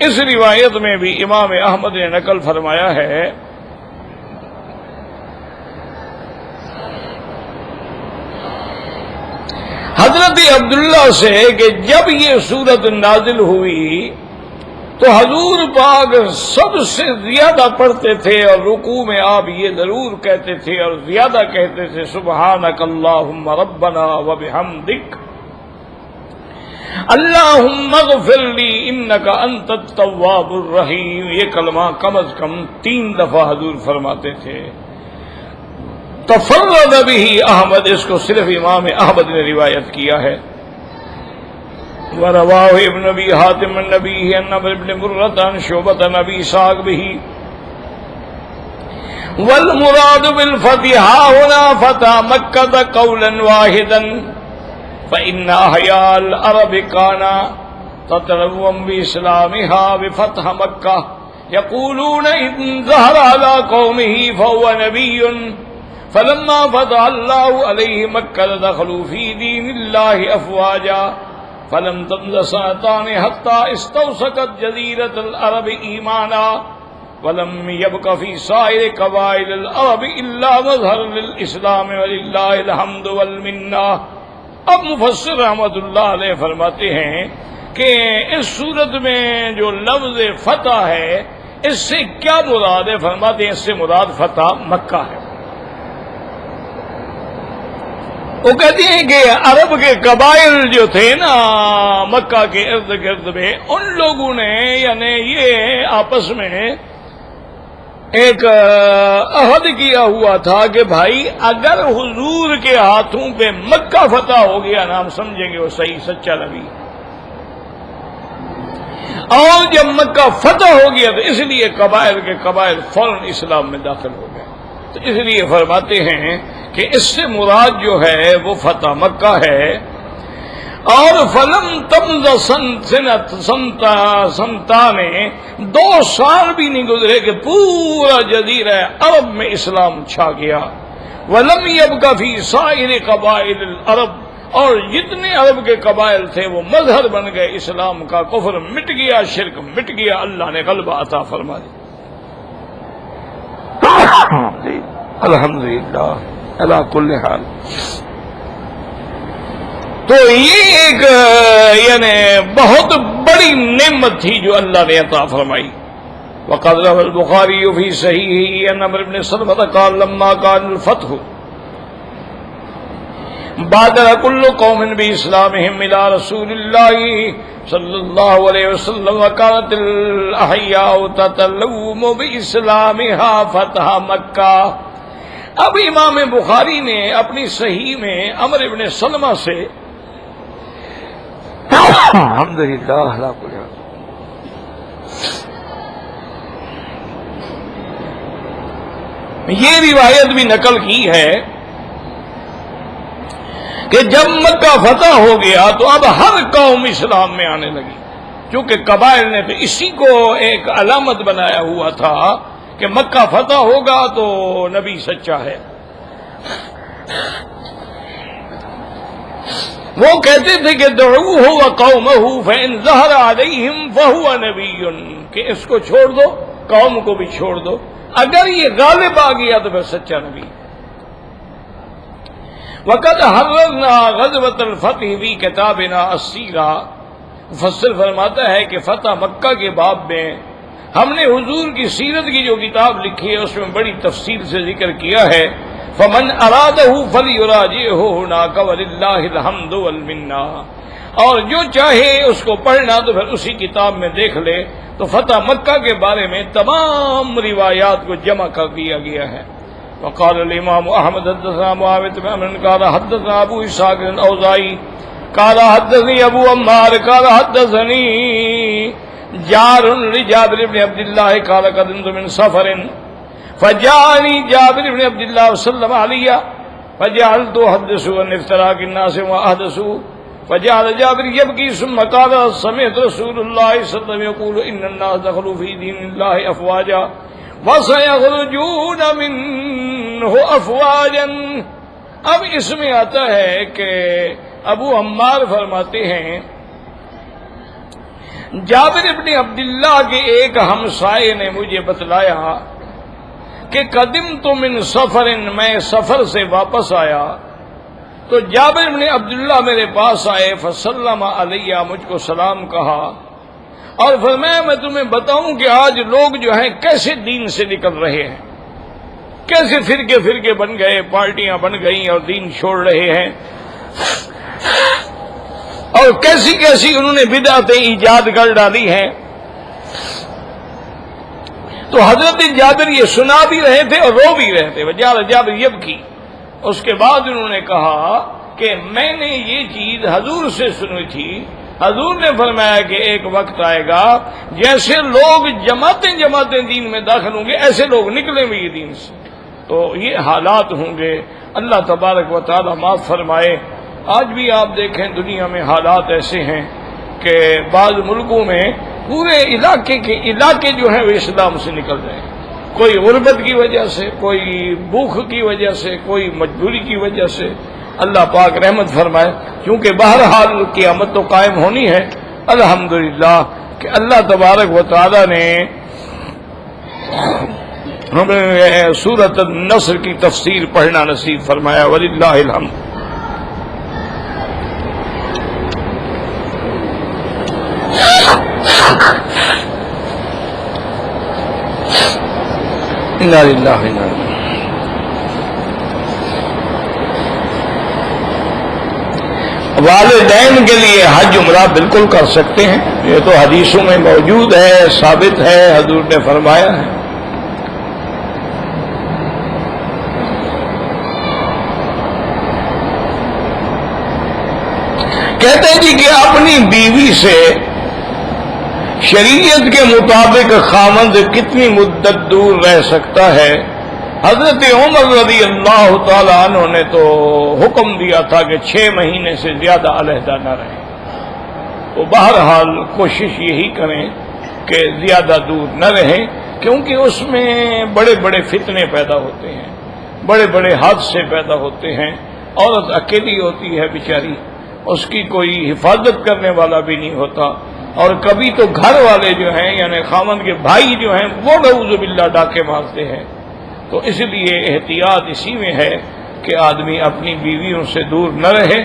Speaker 1: اس روایت میں بھی امام احمد نے نقل فرمایا ہے حضرت عبداللہ سے کہ جب یہ سورت نازل ہوئی تو حضور پاک سب سے زیادہ پڑھتے تھے، اور رکوع میں آپ یہ ضرور کہتے تھے اور زیادہ کہتے تھے سبحانک اللہم ربنا وبحمدک اللہم اغفر لی انک انت التواب الرحیم۔ یہ کلمہ کم از کم 3 دفعہ حضور فرماتے تھے۔ تفرد بہ احمد، اس کو صرف امام احمد نے روایت کیا ہے۔ ورواه ابن ابي حاتم عن نبيه عن عمرو بن مرة عن شعبة عن ابي اسحاق به۔ والمراد بالفتح هنا فتح مكة قولا واحدا، فإن أحياء العرب كان تتلون بإسلامها بفتح مكة يقولون إن ظهر على قومه فهو نبي، فلما فتح الله عليه مكة دخلوا في دين الله أفواجا، فلم تمض سنتان حتى استوثقت جزيرة العرب إيمانا، ولم يبق في سائر قبائل العرب إلا مظهر للإسلام ولله الحمد والمنة۔ اب مفسر رحمۃ اللہ علیہ فرماتے ہیں کہ اس صورت میں جو لفظ فتح ہے اس سے کیا مراد ہے؟ فرماتے ہیں اس سے مراد فتح مکہ ہے۔ وہ کہتے ہیں کہ عرب کے قبائل جو تھے نا مکہ کے ارد گرد میں، ان لوگوں نے یعنی یہ آپس میں ایک عہد کیا ہوا تھا کہ بھائی اگر حضور کے ہاتھوں پہ مکہ فتح ہو گیا نا، ہم سمجھیں گے وہ صحیح سچا نبی، اور جب مکہ فتح ہو گیا تو اس لیے قبائل کے قبائل فوراً اسلام میں داخل ہو گئے۔ تو اس لیے فرماتے ہیں کہ اس سے مراد جو ہے وہ فتح مکہ ہے۔ اور فلم تمز سنتا نے 2 سال بھی نہیں گزرے کہ پورا جزیرہ عرب میں اسلام چھا گیا۔ ولم يبق في سائر قبائل العرب، اور جتنے عرب کے قبائل تھے وہ مظہر بن گئے اسلام کا، کفر مٹ گیا، شرک مٹ گیا، اللہ نے غلبہ عطا فرما دیا۔ الحمدللہ علی کل حال۔ تو یہ ایک یعنی بہت بڑی نعمت تھی جو اللہ نے عطا فرمائی۔ وقد روى البخاری فی صحیحہ عن عمرو بن سلمة قال لما كان الفتح بادر كل قوم بإسلامهم إلى رسول الله صلی اللہ علیہ وسلم وكانت الأحياء تتلوم بإسلامها فتح مکہ۔ اب امام بخاری نے اپنی صحیح میں عمرو بن سلمہ سے الحمدللہ اللہ کو یہ روایت بھی نقل کی ہے کہ جب مکہ فتح ہو گیا تو اب ہر قوم اسلام میں آنے لگی، کیونکہ قبائل نے تو اسی کو ایک علامت بنایا ہوا تھا کہ مکہ فتح ہوگا تو نبی سچا ہے۔ وہ کہتے تھے کہ دعوہ وقومہ فإن ظہر علیہم فہو نبی، کہ اس کو چھوڑ دو، قوم کو بھی چھوڑ دو، اگر یہ غالب آ گیا تو پھر سچا نبی۔ وقد حررنا غزوۃ الفتح فی کتابنا السیرہ، مفسر فرماتا ہے کہ فتح مکہ کے باب میں ہم نے حضور کی سیرت کی جو کتاب لکھی ہے اس میں بڑی تفصیل سے ذکر کیا ہے۔ فمن ارادہ فلیراجعہ ہناک وللہ الحمد والمنہ، اور جو چاہے اس کو پڑھنا تو پھر اسی کتاب میں دیکھ لے، تو فتح مکہ کے بارے میں تمام روایات کو جمع کر دیا گیا ہے۔ وقال الامام احمد حدثنا معاویہ بن عمرو قال حدثنا ابو اسحاق الاوزاعی قال حدثني ابو عمار قال حدثني جار لجابر بن عبد الله قال قدمت من سفر فجاءني جابر بن عبد الله وسلم علي فجعلت احدثه عن افتراق الناس واحدثوا، فجعل جابر يبكي ثم قال سمعت رسول الله صلى الله عليه وسلم يقول ان الناس دخلوا في دين الله افواجا وسيخرجون منه افواجا۔ اب اس میں آتا ہے کہ ابو عمار فرماتے ہیں جابر ابن عبداللہ کے ایک ہمسائے نے مجھے بتلایا کہ قدمت من سفر، میں سفر سے واپس آیا تو جابر ابن عبداللہ میرے پاس آئے، فسلم علیہ، مجھ کو سلام کہا اور فرمایا میں تمہیں بتاؤں کہ آج لوگ جو ہیں کیسے دین سے نکل رہے ہیں، کیسے فرقے بن گئے، پارٹیاں بن گئیں اور دین چھوڑ رہے ہیں، اور کیسی انہوں نے بدعتیں ایجاد کر ڈالی ہیں۔ تو حضرت جابر یہ سنا بھی رہے تھے اور رو بھی رہے تھے، وجہ جابر یبکی۔ اس کے بعد انہوں نے کہا کہ میں نے یہ چیز حضور سے سنی تھی، حضور نے فرمایا کہ ایک وقت آئے گا جیسے لوگ جماعتیں دین میں داخل ہوں گے، ایسے لوگ نکلیں گے یہ دین سے، تو یہ حالات ہوں گے۔ اللہ تبارک و تعالی معاف فرمائے۔ آج بھی آپ دیکھیں دنیا میں حالات ایسے ہیں کہ بعض ملکوں میں پورے علاقے جو ہیں وہ اسلام سے نکل رہے ہیں، کوئی غربت کی وجہ سے، کوئی بھوک کی وجہ سے، کوئی مجبوری کی وجہ سے۔ اللہ پاک رحمت فرمائے، کیونکہ بہرحال قیامت تو قائم ہونی ہے۔ الحمدللہ کہ اللہ تبارک و تعالی نے ہمیں سورۃ النصر کی تفسیر پڑھنا نصیب فرمایا، وللہ الحمد۔ انا للہ و انا الیہ۔ والدین کے لیے حج عمرہ بالکل کر سکتے ہیں، یہ تو حدیثوں میں موجود ہے، ثابت ہے، حضور نے فرمایا ہے۔ کہتے ہیں جی کہ اپنی بیوی سے شریعت کے مطابق خاوند کتنی مدت دور رہ سکتا ہے؟ حضرت عمر رضی اللہ تعالی عنہ نے تو حکم دیا تھا کہ 6 مہینے سے زیادہ علیحدہ نہ رہیں، تو بہرحال کوشش یہی کریں کہ زیادہ دور نہ رہیں، کیونکہ اس میں بڑے بڑے فتنے پیدا ہوتے ہیں، بڑے بڑے حادثے پیدا ہوتے ہیں۔ عورت اکیلی ہوتی ہے بیچاری، اس کی کوئی حفاظت کرنے والا بھی نہیں ہوتا، اور کبھی تو گھر والے جو ہیں یعنی خاوند کے بھائی جو ہیں وہ نعوذ باللہ ڈاکے مارتے ہیں۔ تو اس لیے احتیاط اسی میں ہے کہ آدمی اپنی بیویوں سے دور نہ رہے،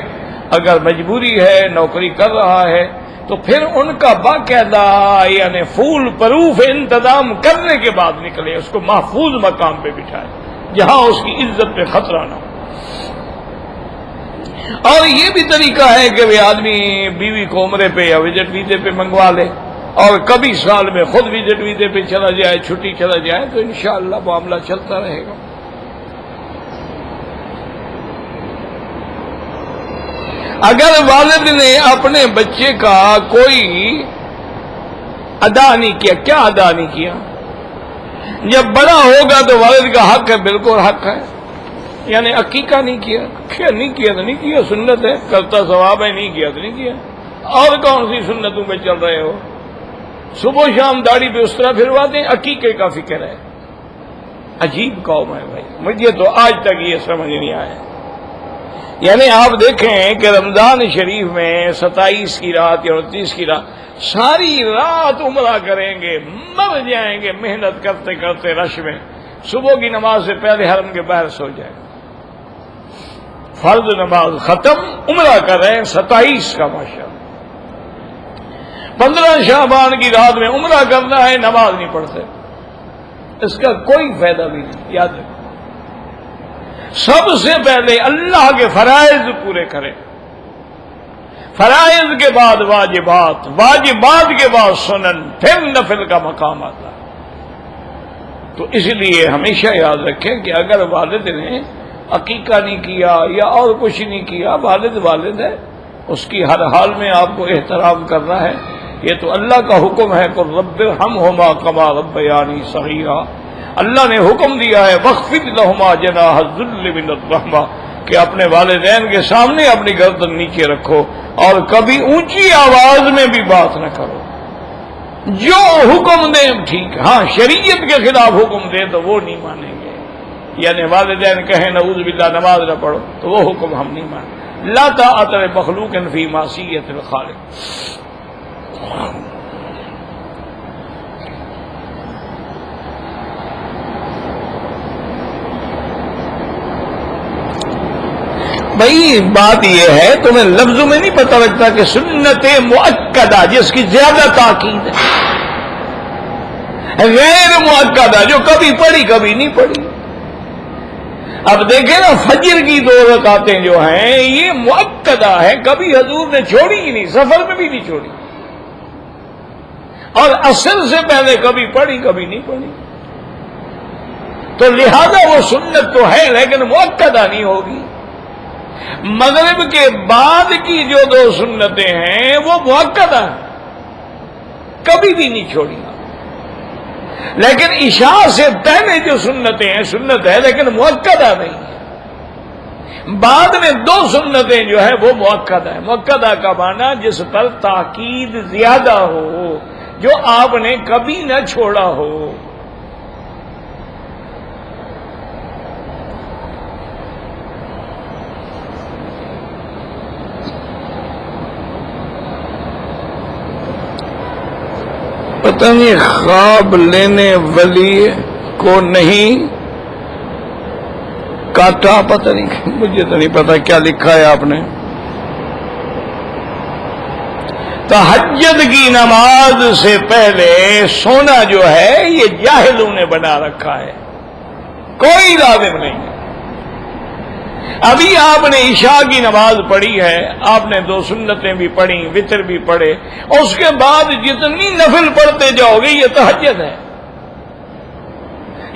Speaker 1: اگر مجبوری ہے، نوکری کر رہا ہے تو پھر ان کا باقاعدہ یعنی فول پروف انتظام کرنے کے بعد نکلے، اس کو محفوظ مقام پہ بٹھائے جہاں اس کی عزت پہ خطرہ نہ ہو۔ اور یہ بھی طریقہ ہے کہ وہ آدمی بیوی کو عمرے پہ یا وزٹ ویزے پہ منگوا لے، اور کبھی سال میں خود وزٹ ویزے پہ چلا جائے، چھٹی چلا جائے، تو انشاءاللہ معاملہ چلتا رہے گا۔ اگر والد نے اپنے بچے کا کوئی ادا نہیں کیا، کیا ادا نہیں کیا؟ جب بڑا ہوگا تو والد کا حق ہے، بالکل حق ہے، یعنی عقیقہ نہیں کیا، نہیں کیا تو نہیں کیا، سنت ہے، کرتا ثواب ہے، نہیں کیا تو نہیں کیا۔ اور کون سی سنتوں پہ چل رہے ہو؟ صبح شام داڑھی پہ اس طرح پھرواتے ہیں، عقیقے کا فکر ہے۔ عجیب قوم ہے بھائی، مجھے تو آج تک یہ سمجھ نہیں آیا۔ یعنی آپ دیکھیں کہ رمضان شریف میں 27 کی رات یا 29 کی رات ساری رات عمرہ کریں گے، مر جائیں گے محنت کرتے کرتے رش میں، صبح کی نماز سے پہلے حرم کے باہر سو جائیں گے، فرض نماز ختم، عمرہ کر رہے ہیں 27 کا ماشاءاللہ۔ 15 شعبان کی رات میں عمرہ کرنا ہے، نماز نہیں پڑھتے، اس کا کوئی فائدہ بھی نہیں۔ یاد رکھیں، سب سے پہلے اللہ کے فرائض پورے کریں، فرائض کے بعد واجبات، واجبات کے بعد سنن، پھر نفل کا مقام آتا ہے۔ تو اس لیے ہمیشہ یاد رکھیں کہ اگر والد نے عقیقہ نہیں کیا یا اور کچھ نہیں کیا، والد والد ہے، اس کی ہر حال میں آپ کو احترام کرنا ہے۔ یہ تو اللہ کا حکم ہے، قل رب ارحمہما کما ربیانی صغیرا، اللہ نے حکم دیا ہے واخفض لہما جناح الذل من الرحمہ، کہ اپنے والدین کے سامنے اپنی گردن نیچے رکھو اور کبھی اونچی آواز میں بھی بات نہ کرو۔ جو حکم دیں ٹھیک، ہاں شریعت کے خلاف حکم دیں تو وہ نہیں مانیں گے، یعنی والدین کہیں نعوذ باللہ نماز نہ پڑھو تو وہ حکم ہم نہیں مانیں۔ لا طاعۃ لمخلوق فی معصیۃ الخالق۔ بھائی بات یہ ہے، تمہیں لفظوں میں نہیں پتہ لگتا کہ سنت مؤکدہ جس کی زیادہ تاکید ہے، غیر مؤکدہ جو کبھی پڑھی کبھی نہیں پڑھی۔ اب دیکھیں نا، فجر کی 2 رکعتیں جو ہیں یہ مؤکدہ ہے، کبھی حضور نے چھوڑی ہی نہیں، سفر میں بھی نہیں چھوڑی، اور عصر سے پہلے کبھی پڑھی کبھی نہیں پڑھی، تو لہذا وہ سنت تو ہے لیکن مؤکدہ نہیں ہوگی۔ مغرب کے بعد کی جو 2 سنتیں ہیں وہ مؤکدہ ہیں، کبھی بھی نہیں چھوڑی، لیکن عشاء سے پہلے جو سنتیں ہیں سنت ہے لیکن مؤکدہ نہیں ہے۔ بعد میں 2 سنتیں جو ہے وہ مؤکدہ ہے۔ مؤکدہ کا معنی جس پر تاکید زیادہ ہو، جو آپ نے کبھی نہ چھوڑا ہو۔ پتہ نہیں خواب لینے ولی کو نہیں کاٹا، پتہ نہیں، مجھے تو نہیں پتا کیا لکھا ہے آپ نے۔ تہجد کی نماز سے پہلے سونا جو ہے یہ جاہلوں نے بنا رکھا ہے، کوئی لازم نہیں ہے۔ ابھی آپ نے عشاء کی نماز پڑھی ہے، آپ نے 2 سنتیں بھی پڑھی، وتر بھی پڑھے، اس کے بعد جتنی نفل پڑھتے جاؤ گے یہ تہجد ہے۔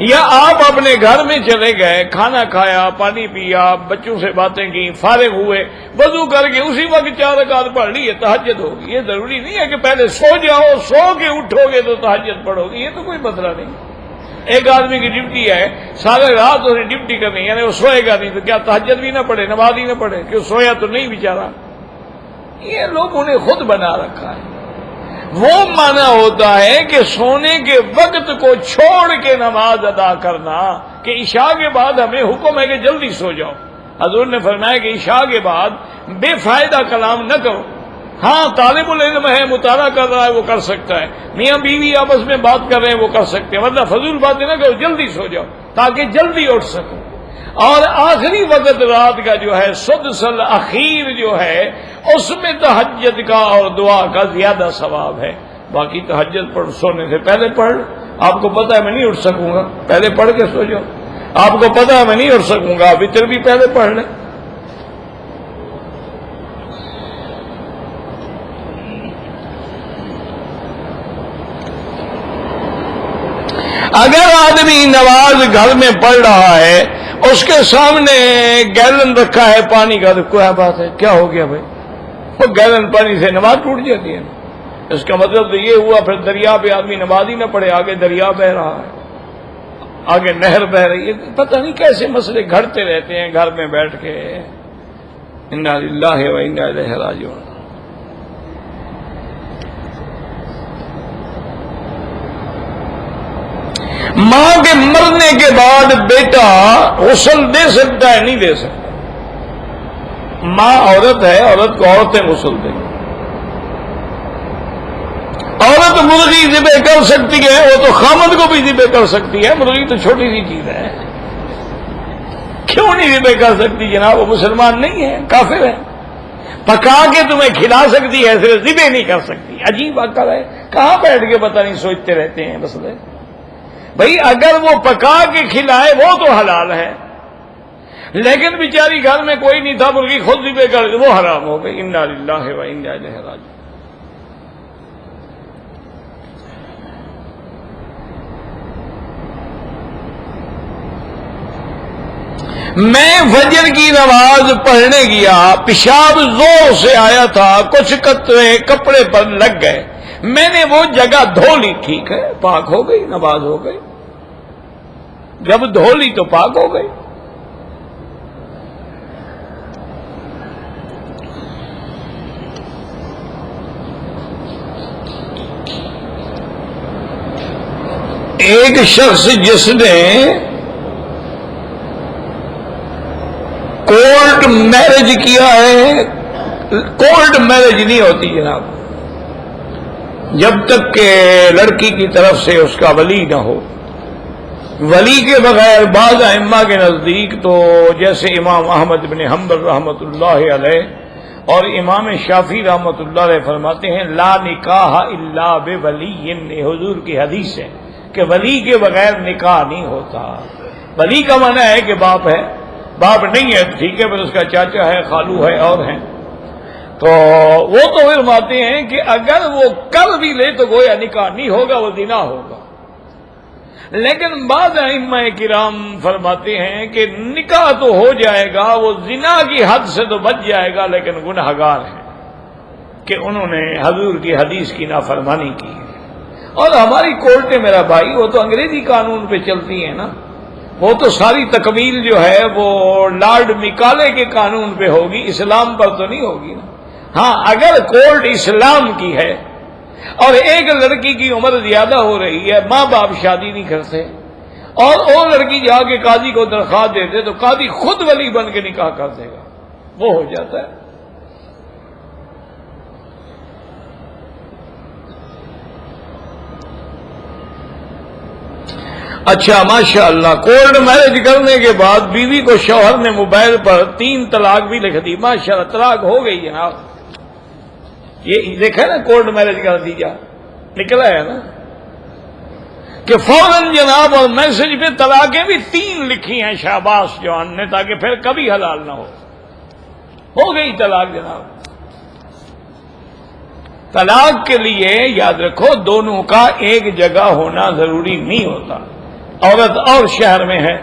Speaker 1: یا آپ اپنے گھر میں چلے گئے، کھانا کھایا، پانی پیا، بچوں سے باتیں کی، فارغ ہوئے، وضو کر کے اسی وقت 4 رکعت پڑھ لی، یہ تہجد ہوگی۔ یہ ضروری نہیں ہے کہ پہلے سو جاؤ، سو کے اٹھو گے تو تہجد پڑھو گی، یہ تو کوئی مسئلہ نہیں۔ ایک آدمی کی ڈیوٹی ہے، سارے رات اسے ڈیوٹی کرنی، یعنی وہ سوئے گا نہیں تو کیا تہجد بھی نہ پڑھے، نماز ہی نہ پڑھے، کیوں سویا تو نہیں بیچارہ؟ یہ لوگوں نے خود بنا رکھا ہے۔ وہ معنی ہوتا ہے کہ سونے کے وقت کو چھوڑ کے نماز ادا کرنا، کہ عشاء کے بعد ہمیں حکم ہے کہ جلدی سو جاؤ۔ حضور نے فرمایا کہ عشاء کے بعد بے فائدہ کلام نہ کرو۔ ہاں طالب العلم ہے، مطالعہ کر رہا ہے، وہ کر سکتا ہے، میاں بیوی آپس میں بات کر رہے ہیں، وہ کر سکتے ہیں، ورنہ فضول باتیں نہ کرو، جلدی سو جاؤ تاکہ جلدی اٹھ سکو۔ اور آخری وقت رات کا جو ہے سدس الاخیر جو ہے اس میں تہجد کا اور دعا کا زیادہ ثواب ہے۔ باقی تہجد پڑھ سونے سے پہلے پڑھ، آپ کو پتہ ہے میں نہیں اٹھ سکوں گا، پہلے پڑھ کے سو جاؤ۔ آپ کو پتہ ہے میں نہیں اٹھ سکوں گا، وتر بھی پہلے پڑھ لیں۔ اگر آدمی نماز گھر میں پڑھ رہا ہے، اس کے سامنے گیلن رکھا ہے پانی کا، تو کیا بات ہے، کیا ہو گیا بھائی؟ وہ گیلن پانی سے نماز ٹوٹ جاتی ہے. اس کا مطلب تو یہ ہوا پھر دریا پہ آدمی نماز ہی نہ پڑے، آگے دریا بہ رہا ہے، آگے نہر بہ رہی ہے. پتہ نہیں کیسے مسئلے گھڑتے رہتے ہیں گھر میں بیٹھ کے. انا للہ و انا الیہ راجعون. ماں کے مرنے کے بعد بیٹا غسل دے سکتا ہے؟ نہیں دے سکتا. ماں عورت ہے، عورت کو عورتیں غسل دیں. عورت مرغی ذبح کر سکتی ہے، وہ تو خامد کو بھی ذبح کر سکتی ہے. مرغی تو چھوٹی سی چیز ہے، کیوں نہیں ذبح کر سکتی جناب؟ وہ مسلمان نہیں ہے، کافر ہے. پکا کے تمہیں کھلا سکتی ہے، صرف ذبح نہیں کر سکتی. عجیب عقل ہے، کہاں بیٹھ کے پتہ نہیں سوچتے رہتے ہیں مسئلے. بھئی اگر وہ پکا کے کھلائے وہ تو حلال ہے، لیکن بیچاری گھر میں کوئی نہیں تھا، مرغی خود ذبح کر دی، وہ حرام ہو گئی. انا للہ و انا الیہ راجعون. میں فجر کی نماز پڑھنے گیا، پیشاب زور سے آیا تھا، کچھ قطرے کپڑے پر لگ گئے، میں نے وہ جگہ دھو لی. ٹھیک ہے، پاک ہو گئی، نماز ہو گئی. جب دھو لی تو پاک ہو گئی. ایک شخص جس نے کورٹ میرج کیا ہے، کورٹ میرج نہیں ہوتی جناب جب تک کہ لڑکی کی طرف سے اس کا ولی نہ ہو. ولی کے بغیر بعض ائمہ کے نزدیک تو جیسے امام احمد بن حنبل رحمۃ اللہ علیہ اور امام شافعی رحمۃ اللہ علیہ فرماتے ہیں لا نکاح الا بولی. حضور کی حدیث ہے کہ ولی کے بغیر نکاح نہیں ہوتا. ولی کا معنی ہے کہ باپ ہے، باپ نہیں ہے ٹھیک ہے، پھر اس کا چاچا ہے، خالو ہے اور ہیں. تو وہ تو فرماتے ہیں کہ اگر وہ کر بھی لے تو گویا نکاح نہیں ہوگا، وہ زنا ہوگا. لیکن بعض ائمہ کرام فرماتے ہیں کہ نکاح تو ہو جائے گا، وہ زنا کی حد سے تو بچ جائے گا، لیکن گنہگار ہے کہ انہوں نے حضور کی حدیث کی نافرمانی کی ہے. اور ہماری کورٹیں میرا بھائی وہ تو انگریزی قانون پہ چلتی ہیں نا، وہ تو ساری تکمیل جو ہے وہ لارڈ مکالے کے قانون پہ ہوگی، اسلام پر تو نہیں ہوگی نا. ہاں اگر کورٹ اسلام کی ہے اور ایک لڑکی کی عمر زیادہ ہو رہی ہے، ماں باپ شادی نہیں کرتے اور وہ لڑکی جا کے قاضی کو درخواست دیتے تو قاضی خود ولی بن کے نکاح کر دے گا، وہ ہو جاتا ہے. اچھا ماشاءاللہ، کورٹ میرج کرنے کے بعد بیوی کو شوہر نے موبائل پر 3 طلاق بھی لکھ دی. ماشاءاللہ طلاق ہو گئی جناب. یہ دیکھا نا کورٹ میرج کا نتیجہ نکلا ہے نا کہ فوراً جناب اور میسج پہ طلاقیں بھی 3 لکھی ہیں شہباز جوان نے تاکہ پھر کبھی حلال نہ ہو گئی طلاق جناب. طلاق کے لیے یاد رکھو دونوں کا ایک جگہ ہونا ضروری نہیں ہوتا. عورت اور شہر میں ہے،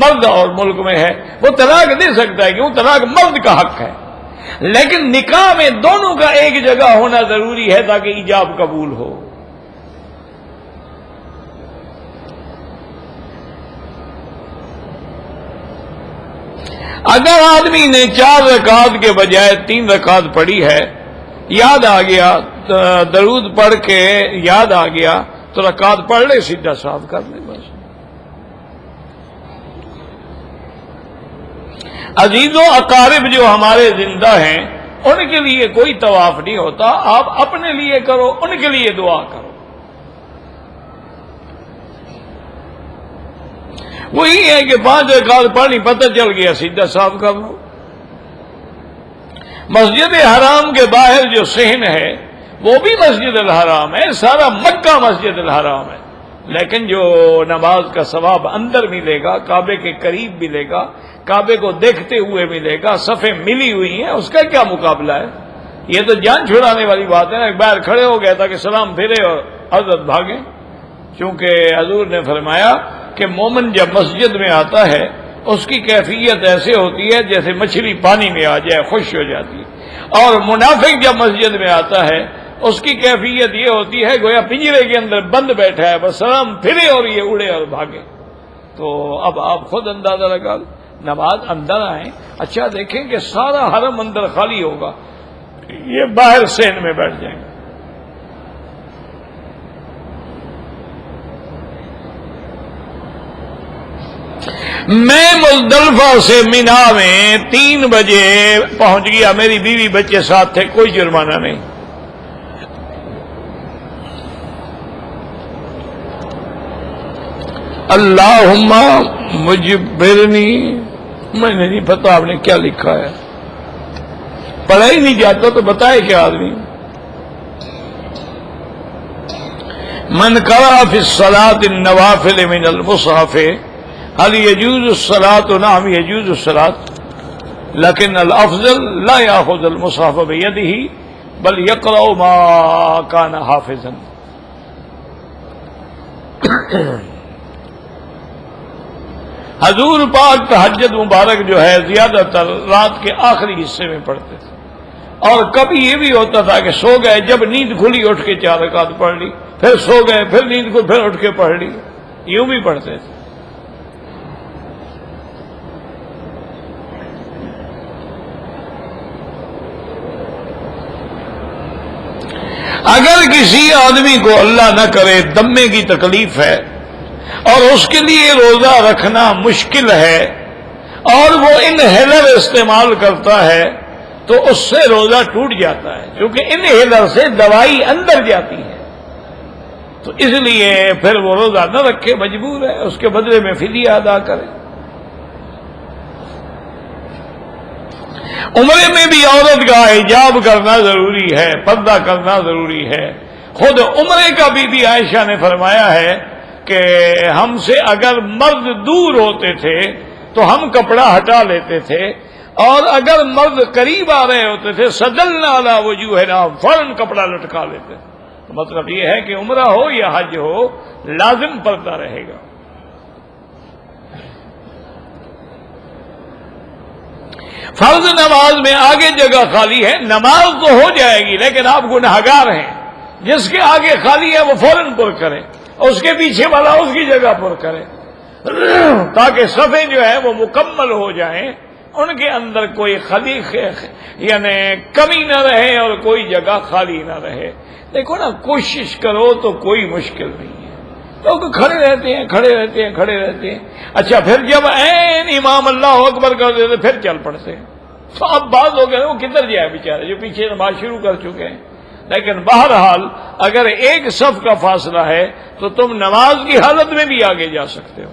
Speaker 1: مرد اور ملک میں ہے، وہ طلاق دے سکتا ہے، کیوں؟ طلاق مرد کا حق ہے. لیکن نکاح میں دونوں کا ایک جگہ ہونا ضروری ہے تاکہ ایجاب قبول ہو. اگر آدمی نے 4 رکعت کے بجائے 3 رکعت پڑھی ہے، یاد آ گیا درود پڑھ کے یاد آ گیا تو رکعت پڑھ لے، سیدھا صاف کر لے بس. عزیزوں اقارب جو ہمارے زندہ ہیں ان کے لیے کوئی طواف نہیں ہوتا، آپ اپنے لیے کرو، ان کے لیے دعا کرو. وہی ہے کہ 5 رکعت پڑھنی، پتہ چل گیا سیدھا صاف کر لو. مسجد حرام کے باہر جو صحن ہے وہ بھی مسجد الحرام ہے، سارا مکہ مسجد الحرام ہے، لیکن جو نماز کا ثواب اندر ملے گا، کعبے کے قریب ملے گا، کعبے کو دیکھتے ہوئے ملے گا، صفیں ملی ہوئی ہیں، اس کا کیا مقابلہ ہے؟ یہ تو جان چھڑانے والی بات ہے نا. باہر کھڑے ہو گیا تھا کہ سلام پھرے اور حضرت بھاگے. چونکہ حضور نے فرمایا کہ مومن جب مسجد میں آتا ہے اس کی کیفیت ایسے ہوتی ہے جیسے مچھلی پانی میں آ جائے، خوش ہو جاتی ہے۔ اور منافق جب مسجد میں آتا ہے اس کی کیفیت یہ ہوتی ہے گویا پنجرے کے اندر بند بیٹھا ہے، بس سلام پھرے اور یہ اڑے اور بھاگے۔ تو اب آپ خود اندازہ لگا لیں، نماز اندر آئیں، اچھا دیکھیں کہ سارا حرم اندر خالی ہوگا، یہ باہر سین میں بیٹھ جائیں گے۔ میں مزدلفہ سے مینا میں 3 بجے پہنچ گیا، میری بیوی بچے ساتھ تھے، کوئی جرمانہ نہیں۔ اللہم مجبرنی، میں نہیں پتا آپ نے کیا لکھا ہے، پڑھا ہی نہیں جاتا تو بتائے کیا آدمی۔ من قرأ فی الصلاة النوافل من المصحف هل يجوز الصلاة؟ نعم يجوز الصلاة، لكن الافضل لا يأخذ المصحف بيده بل يقرأ ما كان حافظا۔ حضور پاک تہجد مبارک جو ہے زیادہ تر رات کے آخری حصے میں پڑھتے تھے، اور کبھی یہ بھی ہوتا تھا کہ سو گئے، جب نیند کھلی اٹھ کے 4 رکعت پڑھ لی، پھر سو گئے، پھر نیند کو پھر اٹھ کے پڑھ لی، یوں بھی پڑھتے تھے۔ اگر کسی آدمی کو اللہ نہ کرے دمے کی تکلیف ہے اور اس کے لیے روزہ رکھنا مشکل ہے اور وہ انہیلر استعمال کرتا ہے تو اس سے روزہ ٹوٹ جاتا ہے، کیونکہ انہیلر سے دوائی اندر جاتی ہے، تو اس لیے پھر وہ روزہ نہ رکھے، مجبور ہے، اس کے بدلے میں فدیہ ادا کرے۔ عمرے میں بھی عورت کا حجاب کرنا ضروری ہے، پردہ کرنا ضروری ہے۔ خود عمرے کا بی عائشہ نے فرمایا ہے کہ ہم سے اگر مرد دور ہوتے تھے تو ہم کپڑا ہٹا لیتے تھے، اور اگر مرد قریب آ رہے ہوتے تھے سدلنا علی وجوہنا، فوراً کپڑا لٹکا لیتے۔ تو مطلب یہ ہے کہ عمرہ ہو یا حج ہو لازم پردہ رہے گا۔ فرض نماز میں آگے جگہ خالی ہے، نماز تو ہو جائے گی لیکن آپ گنہگار ہیں، جس کے آگے خالی ہے وہ فوراً پر کرے، اس کے پیچھے والا اس کی جگہ پر کرے، تاکہ صفیں جو ہے وہ مکمل ہو جائیں، ان کے اندر کوئی خلیق یعنی کمی نہ رہے اور کوئی جگہ خالی نہ رہے۔ دیکھو نا، کوشش کرو تو کوئی مشکل نہیں ہے، لوگ کھڑے رہتے ہیں کھڑے رہتے ہیں کھڑے رہتے ہیں، اچھا پھر جب عین امام اللہ اکبر کر دیتے پھر چل پڑتے ہیں، تو اب بعض ہو گئے وہ کدھر جائے بیچارے جو پیچھے نماز شروع کر چکے ہیں۔ لیکن بہرحال اگر ایک صف کا فاصلہ ہے تو تم نماز کی حالت میں بھی آگے جا سکتے ہو۔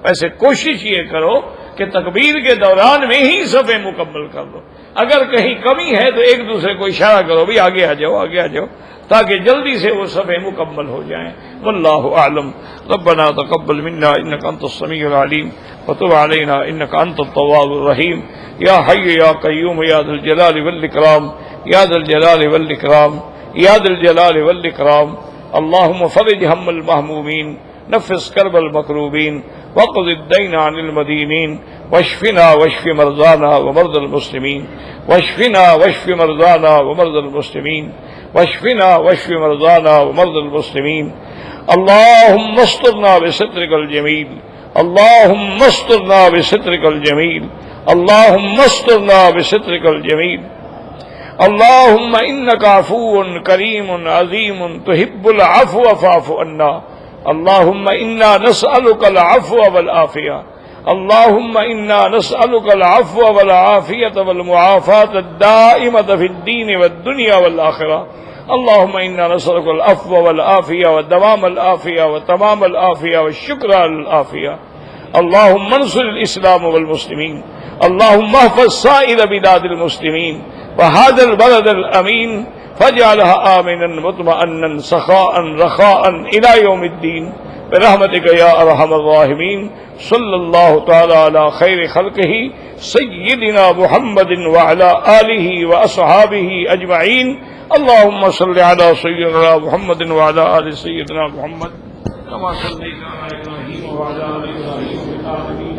Speaker 1: ویسے کوشش یہ کرو کہ تکبیر کے دوران میں ہی صفیں مکمل کر دو، اگر کہیں کمی ہے تو ایک دوسرے کو اشارہ کرو بھی آگے آ جاؤ آگے آ جاؤ، تاکہ جلدی سے وہ صفیں مکمل ہو جائیں۔ واللہ اعلم۔ ربنا تقبل منا انك انت السميع العليم وتب علينا انك انت التواب الرحيم يا حي يا قيوم يا ذا الجلال والاكرام يا ذا الجلال والاكرام يا ذا الجلال والاكرام۔ اللهم فرج هم المهمومين، نفس كرب المكروبين، واقض الدين عن المدينين، واشفنا واشف مرضانا ومرضى المسلمين، واشفنا واشف مرضانا ومرضى المسلمين، واشفنا واشف مرضانا ومرضى المسلمين۔ اللهم استرنا بسترك الجميل، اللهم استرنا بسترك الجميل، اللهم استرنا بسترك الجميل۔ اللهم إنك عفو كريم عظيم تحب العفو فاعف عنا۔ اللهم إنا نسألك العفو والعافية، اللهم إنا نسألك العفو والعافية والمعافاة الدائمة في الدين والدنيا والآخرة۔ اللهم إنا نسألك العفو والعافية ودوام العافية وتمام العافية والشكر على العافية۔ اللهم انصر الإسلام والمسلمين، اللهم احفظ سائر بلاد المسلمين وهذا البلد الأمين، فاجعلها آمنا مطمئنا سخاء رخاء إلى يوم الدين برحمتك يا أرحم الراحمين۔ صلى الله تعالى على خير خلقه سيدنا محمد وعلى آله وأصحابه أجمعين۔ اللهم صل على سيدنا محمد وعلى آل سيدنا محمد كما صليت على إبراهيم وعلى آل إبراهيم في العالمين